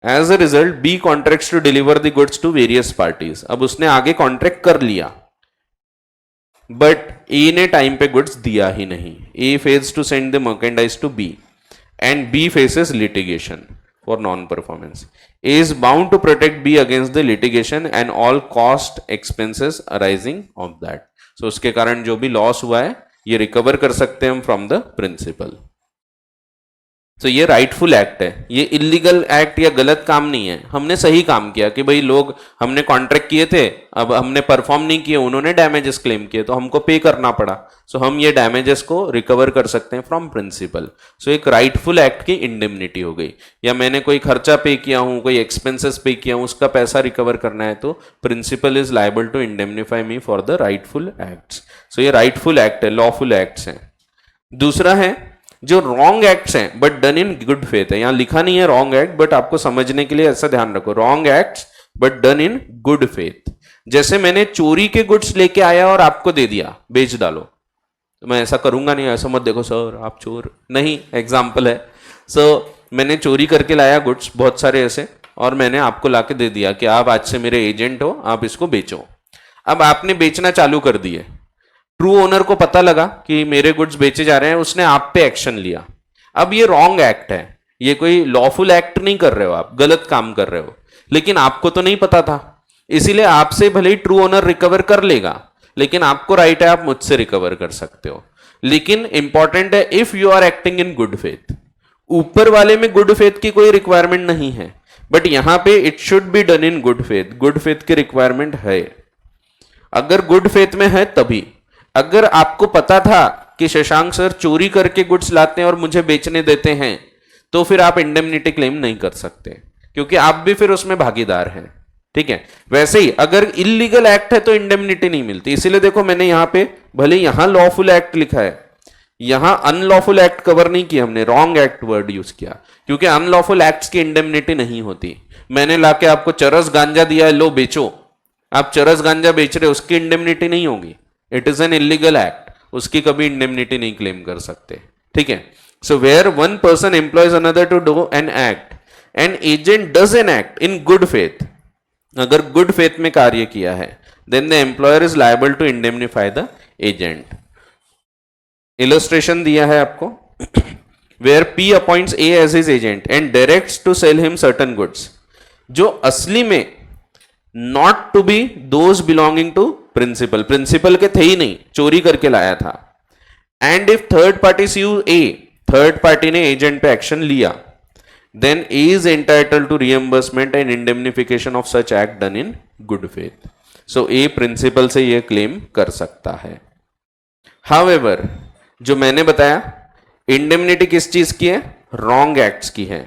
As a result, B contracts to deliver the goods to various parties. अब उसने आगे contract कर लिया, but A ने time पे goods दिया ही नहीं। A fails to send the merchandise to B and B faces litigation for non-performance. A is bound to protect B against the litigation and all cost expenses arising of that. उसके कारण जो भी loss हुआ है ये recover कर सकते हैं हम फ्रॉम द प्रिंसिपल। ये राइटफुल एक्ट है, ये इलीगल एक्ट या गलत काम नहीं है। हमने सही काम किया कि भाई लोग, हमने कॉन्ट्रैक्ट किए थे, अब हमने परफॉर्म नहीं किए, उन्होंने डैमेजेस क्लेम किए तो हमको पे करना पड़ा। हम ये डैमेजेस को रिकवर कर सकते हैं फ्रॉम प्रिंसिपल। एक राइटफुल एक्ट की इंडेमनिटी हो गई। या मैंने कोई खर्चा पे किया हूं, कोई एक्सपेंसेस पे किया हूं, उसका पैसा रिकवर करना है तो principal is liable to indemnify me for the rightful acts. ये राइटफुल एक्ट है, लॉफुल एक्ट्स हैं। दूसरा है जो रॉन्ग एक्ट्स हैं but done in good faith है। यहां लिखा नहीं है रॉन्ग एक्ट, बट आपको समझने के लिए ऐसा ध्यान रखो, wrong acts but done in good faith. जैसे मैंने चोरी के गुड्स लेके आया और आपको दे दिया, बेच डालो, तो मैं ऐसा करूंगा नहीं, ऐसा मत देखो सर आप चोर नहीं, एग्जाम्पल है। मैंने चोरी करके लाया गुड्स बहुत सारे ऐसे, और मैंने आपको लाके दे दिया कि आप आज से मेरे एजेंट हो, आप इसको बेचो। अब आपने बेचना चालू कर दिए, ट्रू ओनर को पता लगा कि मेरे गुड्स बेचे जा रहे हैं, उसने आप पे एक्शन लिया। अब ये रॉन्ग एक्ट है, ये कोई लॉफुल एक्ट नहीं कर रहे हो, आप गलत काम कर रहे हो, लेकिन आपको तो नहीं पता था, इसीलिए आपसे भले ही ट्रू ओनर रिकवर कर लेगा, लेकिन आपको राइट है आप मुझसे रिकवर कर सकते हो। लेकिन इंपॉर्टेंट है if you are acting in good faith. ऊपर वाले में गुड फेथ की कोई रिक्वायरमेंट नहीं है, बट यहां पे it should be done in good faith. Good faith की रिक्वायरमेंट है, अगर गुड फेथ में है तभी। अगर आपको पता था कि शशांक सर चोरी करके गुड्स लाते हैं और मुझे बेचने देते हैं, तो फिर आप इंडेमनिटी क्लेम नहीं कर सकते, क्योंकि आप भी फिर उसमें भागीदार हैं। ठीक है, वैसे ही अगर इलीगल एक्ट है तो इंडेमनिटी नहीं मिलती। इसीलिए देखो मैंने यहां पे भले यहां लॉफुल एक्ट लिखा है, यहां अनलॉफुल एक्ट कवर नहीं किया, हमने रॉन्ग एक्ट वर्ड यूज किया, क्योंकि अनलॉफुल एक्ट्स की इंडेमनिटी नहीं होती। मैंने लाके आपको चरस गांजा दिया है, लो बेचो, आप चरस गांजा बेच रहे हो, उसकी इंडेमनिटी नहीं होगी, it is an illegal act, उसकी कभी इंडेमनिटी नहीं क्लेम कर सकते। ठीक है, so where one person employs another to do an act and agent does an act in good faith, अगर गुड फेथ में कार्य किया है, then the employer is liable to indemnify the agent. Illustration दिया है आपको, where P appoints A as his agent and directs to sell him certain goods, जो असली में not to be those belonging to principal, principal के थे ही नहीं, चोरी करके लाया था। And if third party sue A, third party ने एजेंट पे एक्शन लिया, then A is entitled to reimbursement and indemnification of such act done in good faith. So A principal से ये क्लेम कर सकता है। However, जो मैंने बताया इंडेमनिटी किस चीज की है, रॉन्ग एक्ट्स की है,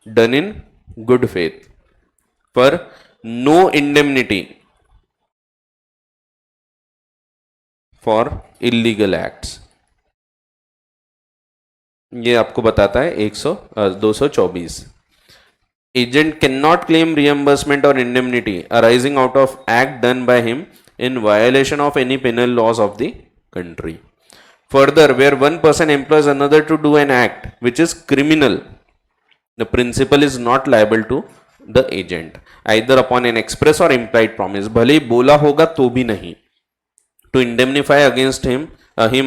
डन इन गुड फेथ, पर no indemnity for illegal acts. ये आपको बताता है 224। Agent can not claim reimbursement और indemnity arising out of act done by him in violation of any penal laws of the country. Further, where one person employs another to do an act which is criminal, the principal is not liable to the agent either upon an express or implied promise. भले ही बोला होगा तो भी नहीं, to indemnify against him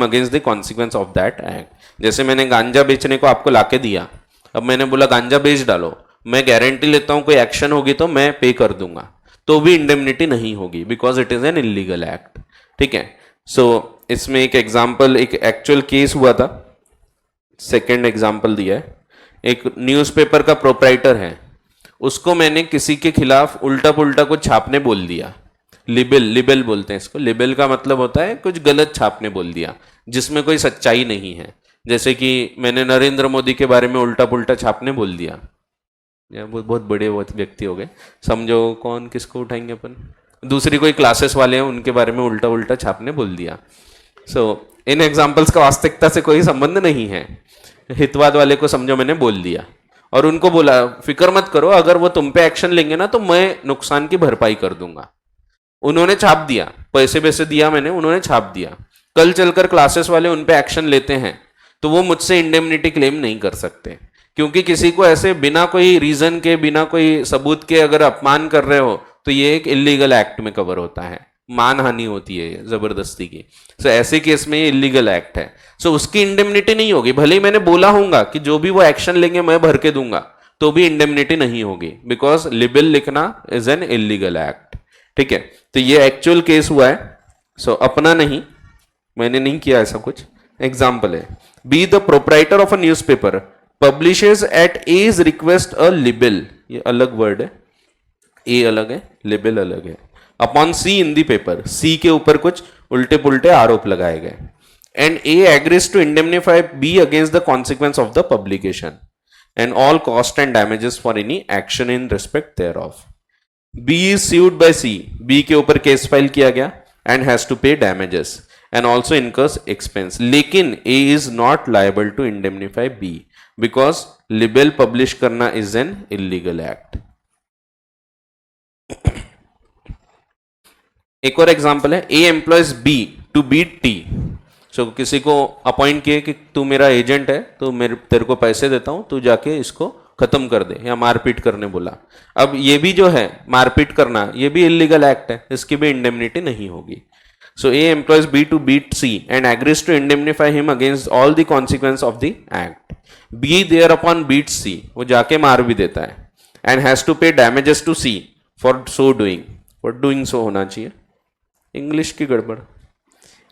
against the consequence of that act. जैसे मैंने गांजा बेचने को आपको लाके दिया, अब मैंने बोला गांजा बेच डालो, मैं गारंटी लेता हूं कोई एक्शन होगी तो मैं पे कर दूंगा, तो भी इंडेमनिटी नहीं होगी, because it is an illegal act. ठीक है, सो इसमें एक एग्जांपल, एक एक्चुअल केस हुआ था, सेकंड एग्जांपल दिया है। एक न्यूज़पेपर का प्रोप्राइटर है, उसको मैंने किसी के खिलाफ उल्टा पुल्टा कुछ छापने बोल दिया, लिबेल बोलते हैं इसको। लिबेल का मतलब होता है कुछ गलत छापने बोल दिया जिसमें कोई सच्चाई नहीं है। जैसे कि मैंने नरेंद्र मोदी के बारे में उल्टा पुल्टा छापने बोल दिया, बहुत बड़े व्यक्ति हो गए, समझो कौन, किसको उठाएंगे अपन, दूसरी कोई क्लासेस वाले हैं उनके बारे में उल्टा उल्टा छापने बोल दिया। सो इन एग्जांपल्स का वास्तविकता से कोई संबंध नहीं है, हितवाद वाले को समझो मैंने बोल दिया और उनको बोला फिक्र मत करो, अगर वो तुम पे एक्शन लेंगे ना तो मैं नुकसान की भरपाई कर दूंगा। उन्होंने छाप दिया, पैसे वैसे दिया मैंने, उन्होंने छाप दिया, कल चलकर क्लासेस वाले उन पे एक्शन लेते हैं तो वो मुझसे इंडेमनिटी क्लेम नहीं कर सकते, क्योंकि किसी को ऐसे बिना कोई रीजन के, बिना कोई सबूत के अगर अपमान कर रहे हो तो ये एक इलीगल एक्ट में कवर होता है, मानहानि होती है जबरदस्ती की। सो ऐसे केस में ये इलीगल एक्ट है, सो उसकी इंडेमनिटी नहीं होगी। भले ही मैंने बोला होगा कि जो भी वो एक्शन लेंगे मैं भर के दूंगा, तो भी इंडेमनिटी नहीं होगी, बिकॉज लिबेल लिखना इज एन इलीगल एक्ट। ठीक है, तो ये एक्चुअल केस हुआ है, सो अपना नहीं, मैंने नहीं किया ऐसा कुछ, एग्जाम्पल है। Be the proprietor of a news paper publishes at A's request a libel, ये अलग वर्ड है, A अलग है, libel अलग है, upon C in the paper, C के ऊपर कुछ उल्टे पुल्टे आरोप लगाए गए, and A agrees to indemnify B against the consequence of the publication and all cost and damages for any action in respect thereof. B is sued by C, B के ऊपर case file किया गया and has to pay damages and also incurs expense, लेकिन A is not liable to indemnify B because libel publish करना is an illegal act. एक और example है, A employs B to beat T. So किसी को appoint किए कि तू मेरा एजेंट है तो तेरे को पैसे देता हूं, तू जाके इसको खत्म कर दे, या मारपीट करने बोला। अब ये भी जो है मारपीट करना, ये भी इलीगल एक्ट है, इसकी भी इंडेमनिटी नहीं होगी। So A employs B to beat C and agrees to indemnify him against all the consequence of the act. B thereupon beats C, वो जाके मार भी देता है, and has to pay damages to C for so doing. For doing so होना चाहिए, English की गड़बड़।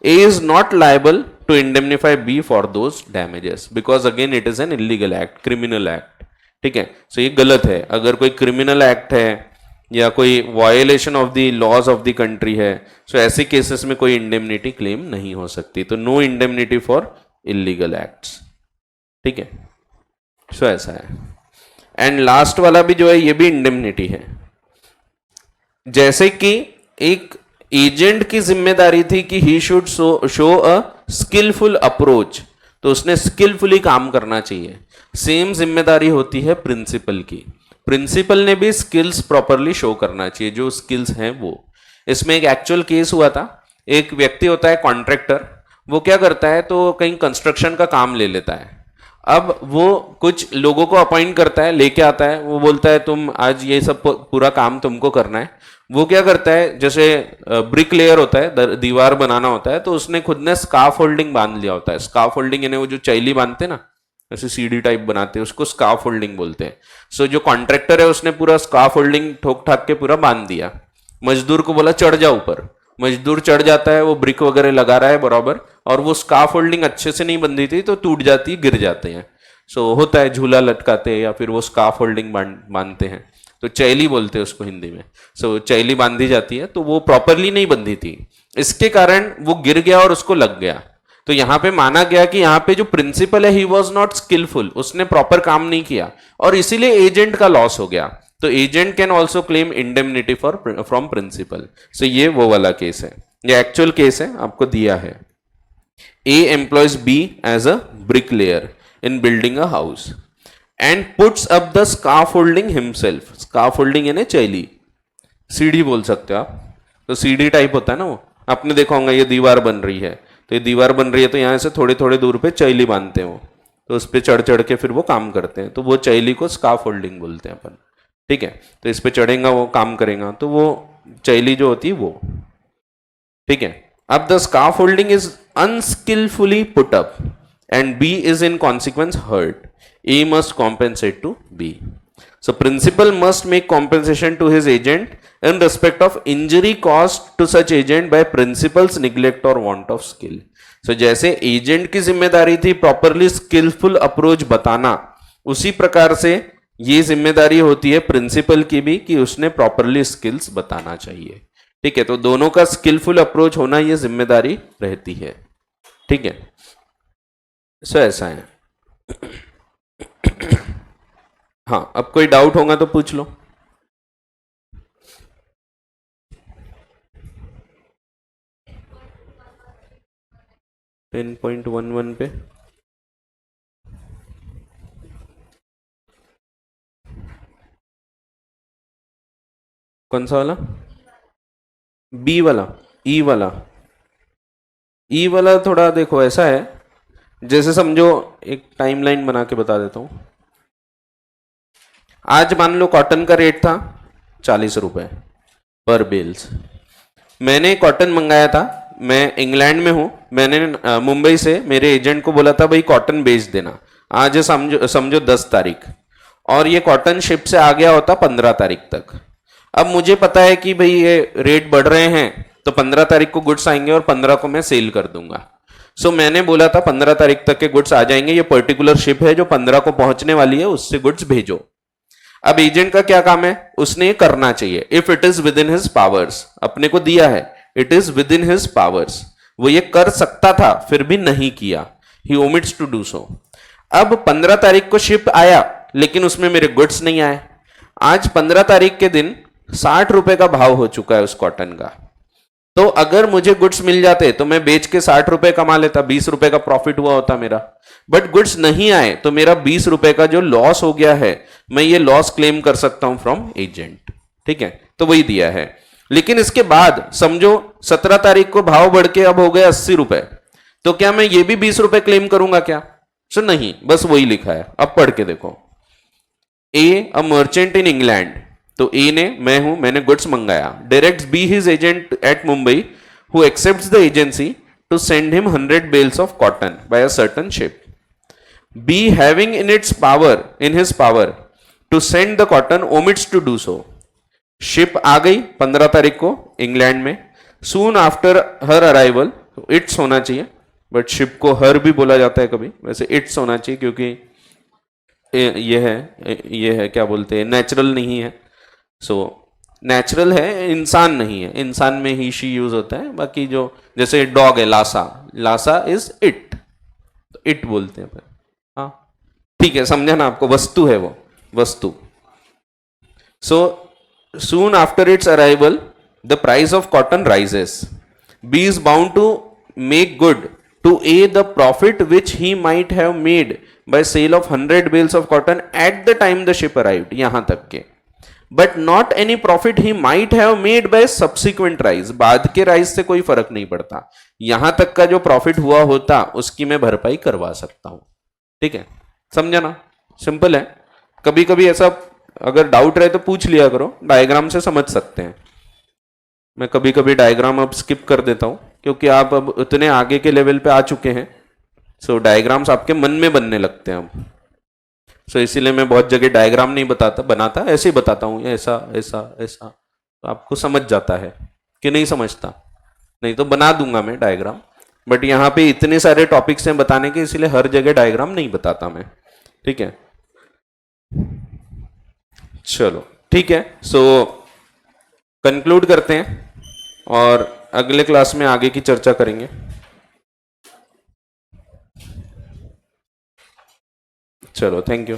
A is not liable to indemnify B for those damages because again it is an illegal act, criminal act. ठीक है, so ये गलत है। अगर कोई क्रिमिनल एक्ट है या कोई violation of the laws of the country है, सो ऐसे केसेस में कोई इंडेमनिटी क्लेम नहीं हो सकती, तो no indemnity for illegal acts. ठीक है, सो ऐसा है। एंड लास्ट वाला भी जो है ये भी इंडेमनिटी है। जैसे कि एक एजेंट की जिम्मेदारी थी कि he should show a skilful approach, तो उसने स्किलफुली काम करना चाहिए। सेम जिम्मेदारी होती है प्रिंसिपल की, प्रिंसिपल ने भी स्किल्स प्रॉपरली शो करना चाहिए, जो स्किल्स हैं वो। इसमें एक एक्चुअल केस हुआ था, एक व्यक्ति होता है कॉन्ट्रैक्टर, वो क्या करता है तो कहीं कंस्ट्रक्शन का काम ले लेता है। अब वो कुछ लोगों को अपॉइंट करता है, लेके आता है, वो बोलता है तुम आज ये सब पूरा काम तुमको करना है। वो क्या करता है, जैसे ब्रिक लेयर होता है, दीवार बनाना होता है, तो उसने खुद ने स्काफ होल्डिंग बांध लिया होता है। स्काफ होल्डिंग यानी वो जो चैली बांधते हैं ना, ऐसे सीढ़ी टाइप बनाते हैं, उसको स्काफ होल्डिंग बोलते हैं। सो जो कॉन्ट्रैक्टर है उसने पूरा स्काफ होल्डिंग ठोक ठाक के पूरा बांध दिया। मजदूर को बोला चढ़ जा ऊपर, मजदूर चढ़ जाता है, वो ब्रिक वगैरह लगा रहा है बराबर, और वो स्काफ होल्डिंग अच्छे से नहीं बंधी थी तो टूट जाती है, गिर जाते हैं। सो होता है, झूला लटकाते हैं या फिर वो स्काफ होल्डिंग बांधते हैं, तो चैली बोलते हैं उसको हिंदी में। सो चैली बांधी जाती है, तो वो प्रॉपरली नहीं बंधी थी, इसके कारण वो गिर गया और उसको लग गया। तो यहां पे माना गया कि यहाँ पे जो प्रिंसिपल है ही वॉज नॉट स्किलफुल, उसने प्रॉपर काम नहीं किया और इसीलिए एजेंट का लॉस हो गया। तो agent can also claim indemnity from principal. So ये वो वाला केस है। ये एक्चुअल केस है, आपको दिया है। A employs B as a bricklayer in building a house and puts up the scaffolding himself. Scaffolding यानी चैली, सीढ़ी बोल सकते हो आप, तो सीढ़ी टाइप होता है ना वो, आपने देखा होगा ये दीवार बन रही है, तो ये दीवार बन रही है तो यहाँ से थोड़े थोड़े दूर पे चैली बांधते हैं वो, तो उस पर चढ़ चढ़ के फिर वो काम करते हैं, तो वो चैली को स्काफोल्डिंग बोलते हैं अपन। ठीक है, तो इस पे चढ़ेगा वो काम करेगा, तो वो चैली जो होती है वो। ठीक है, अब the scaffolding is unskilfully put up and B is in consequence hurt, A must compensate to B. So principal must make compensation to his agent in respect of injury caused to such agent by principal's neglect or want of skill. So जैसे agent की जिम्मेदारी थी properly skilful approach बताना, उसी प्रकार से ये जिम्मेदारी होती है प्रिंसिपल की भी कि उसने प्रॉपरली स्किल्स बताना चाहिए। ठीक है, तो दोनों का स्किलफुल अप्रोच होना ये जिम्मेदारी रहती है। ठीक है, सो ऐसा है। हाँ, अब कोई डाउट होगा तो पूछ लो। टेन 10.11 पे कौन सा वाला? बी वाला, ई वाला। ई वाला थोड़ा देखो ऐसा है, जैसे समझो एक टाइमलाइन बना के बता देता हूं। आज मान लो कॉटन का रेट था 40 रुपए पर बेल्स। मैंने कॉटन मंगाया था, मैं इंग्लैंड में हूं, मैंने मुंबई से मेरे एजेंट को बोला था भाई कॉटन बेच देना। आज समझो समझो 10 तारीख, और ये कॉटन शिप से आ गया होता 15 तारीख तक। अब मुझे पता है कि भाई ये रेट बढ़ रहे हैं, तो 15 तारीख को गुड्स आएंगे और 15 को मैं सेल कर दूंगा। सो मैंने बोला था 15 तारीख तक के गुड्स आ जाएंगे, ये पर्टिकुलर शिप है जो 15 को पहुंचने वाली है, उससे गुड्स भेजो। अब एजेंट का क्या काम है, उसने ये करना चाहिए। If it is with in his powers, अपने को दिया है, it is with in his powers, वो ये कर सकता था फिर भी नहीं किया, ही ओमिट्स टू डू सो। अब 15 तारीख को शिप आया लेकिन उसमें मेरे गुड्स नहीं आए। आज 15 तारीख के दिन 60 रुपए का भाव हो चुका है उस कॉटन का, तो अगर मुझे गुड्स मिल जाते तो मैं बेच के 60 रुपए कमा लेता, 20 रुपए का प्रॉफिट हुआ होता मेरा। बट गुड्स नहीं आए तो मेरा 20 रुपए का जो लॉस हो गया है, मैं ये लॉस क्लेम कर सकता हूं फ्रॉम एजेंट। ठीक है, तो वही दिया है। लेकिन इसके बाद समझो 17 तारीख को भाव बढ़ के अब हो गए 80 रुपए, तो क्या मैं ये भी 20 रुपए क्लेम करूंगा क्या? सो नहीं, बस वही लिखा है। अब पढ़ के देखो, ए अ मर्चेंट इन इंग्लैंड, तो ए ने, मैं हूं, मैंने गुड्स मंगाया, directs B his agent at Mumbai who accepts the agency to send him 100 bales of cotton by a certain ship. B having in his power to send the cotton omits to do so. Ship आ गई 15 तारीख को England में, soon after her arrival, its होना चाहिए, but ship को हर भी बोला जाता है कभी, वैसे इट्स होना चाहिए क्योंकि ये है क्या बोलते हैं, नेचुरल नहीं है। सो नेचुरल है, इंसान नहीं है, इंसान में ही शी यूज होता है। बाकी जो जैसे डॉग है लासा, लासा इज इट, तो इट बोलते हैं। हाँ ठीक है, समझा ना आपको, वस्तु है वो, वस्तु। So soon after its arrival the price of cotton rises, B is bound to make good to A the profit which he might have made by sale of 100 bales of cotton at the time the ship arrived, यहां तक के, but not any profit he might have made by subsequent rise, बाद के rise से कोई फर्क नहीं पड़ता, यहां तक का जो प्रॉफिट हुआ होता उसकी मैं भरपाई करवा सकता हूं। ठीक है, समझा ना, सिंपल है। कभी कभी ऐसा अगर डाउट रहे तो पूछ लिया करो, डायग्राम से समझ सकते हैं। मैं कभी कभी डायग्राम अब स्किप कर देता हूं क्योंकि आप अब उतने आगे के लेवल पे आ चुके हैं, सो डायग्राम्स आपके मन में बनने लगते हैं अब। सो इसीलिए मैं बहुत जगह डायग्राम नहीं बनाता, ऐसे ही बताता हूँ, ऐसा ऐसा ऐसा, तो आपको समझ जाता है कि नहीं समझता। नहीं तो बना दूंगा मैं डायग्राम, बट यहाँ पे इतने सारे टॉपिक्स हैं बताने के, इसीलिए हर जगह डायग्राम नहीं बताता मैं। ठीक है, चलो ठीक है, सो कंक्लूड करते हैं और अगले क्लास में आगे की चर्चा करेंगे। चलो, थैंक यू।